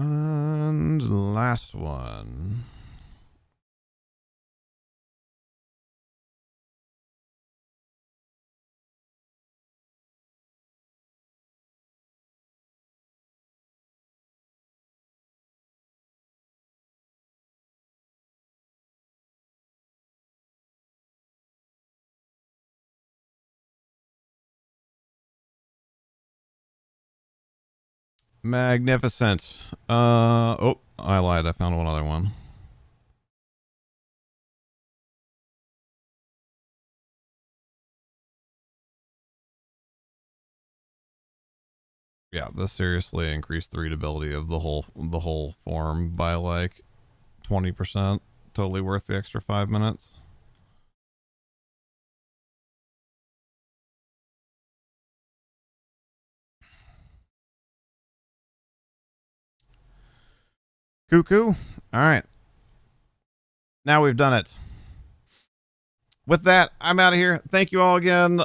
And last one. Magnificent. Oh, I lied. I found one other one. Yeah, this seriously increased the readability of the whole form by like 20%. Totally worth the extra 5 minutes. Cuckoo. All right. Now we've done it. With that, I'm out of here. Thank you all again.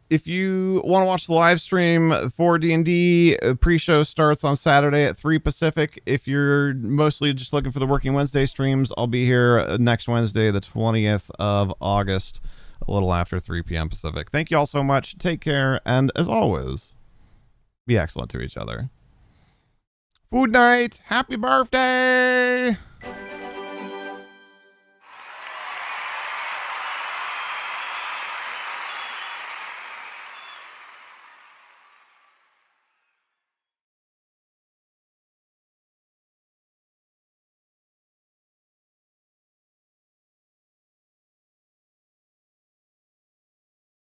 If you want to watch the live stream for D&D, pre-show starts on Saturday at 3 Pacific. If you're mostly just looking for the Working Wednesday streams, I'll be here next Wednesday, the 20th of August, a little after 3 p.m. Pacific. Thank you all so much. Take care, and as always, be excellent to each other. Food night! Happy birthday!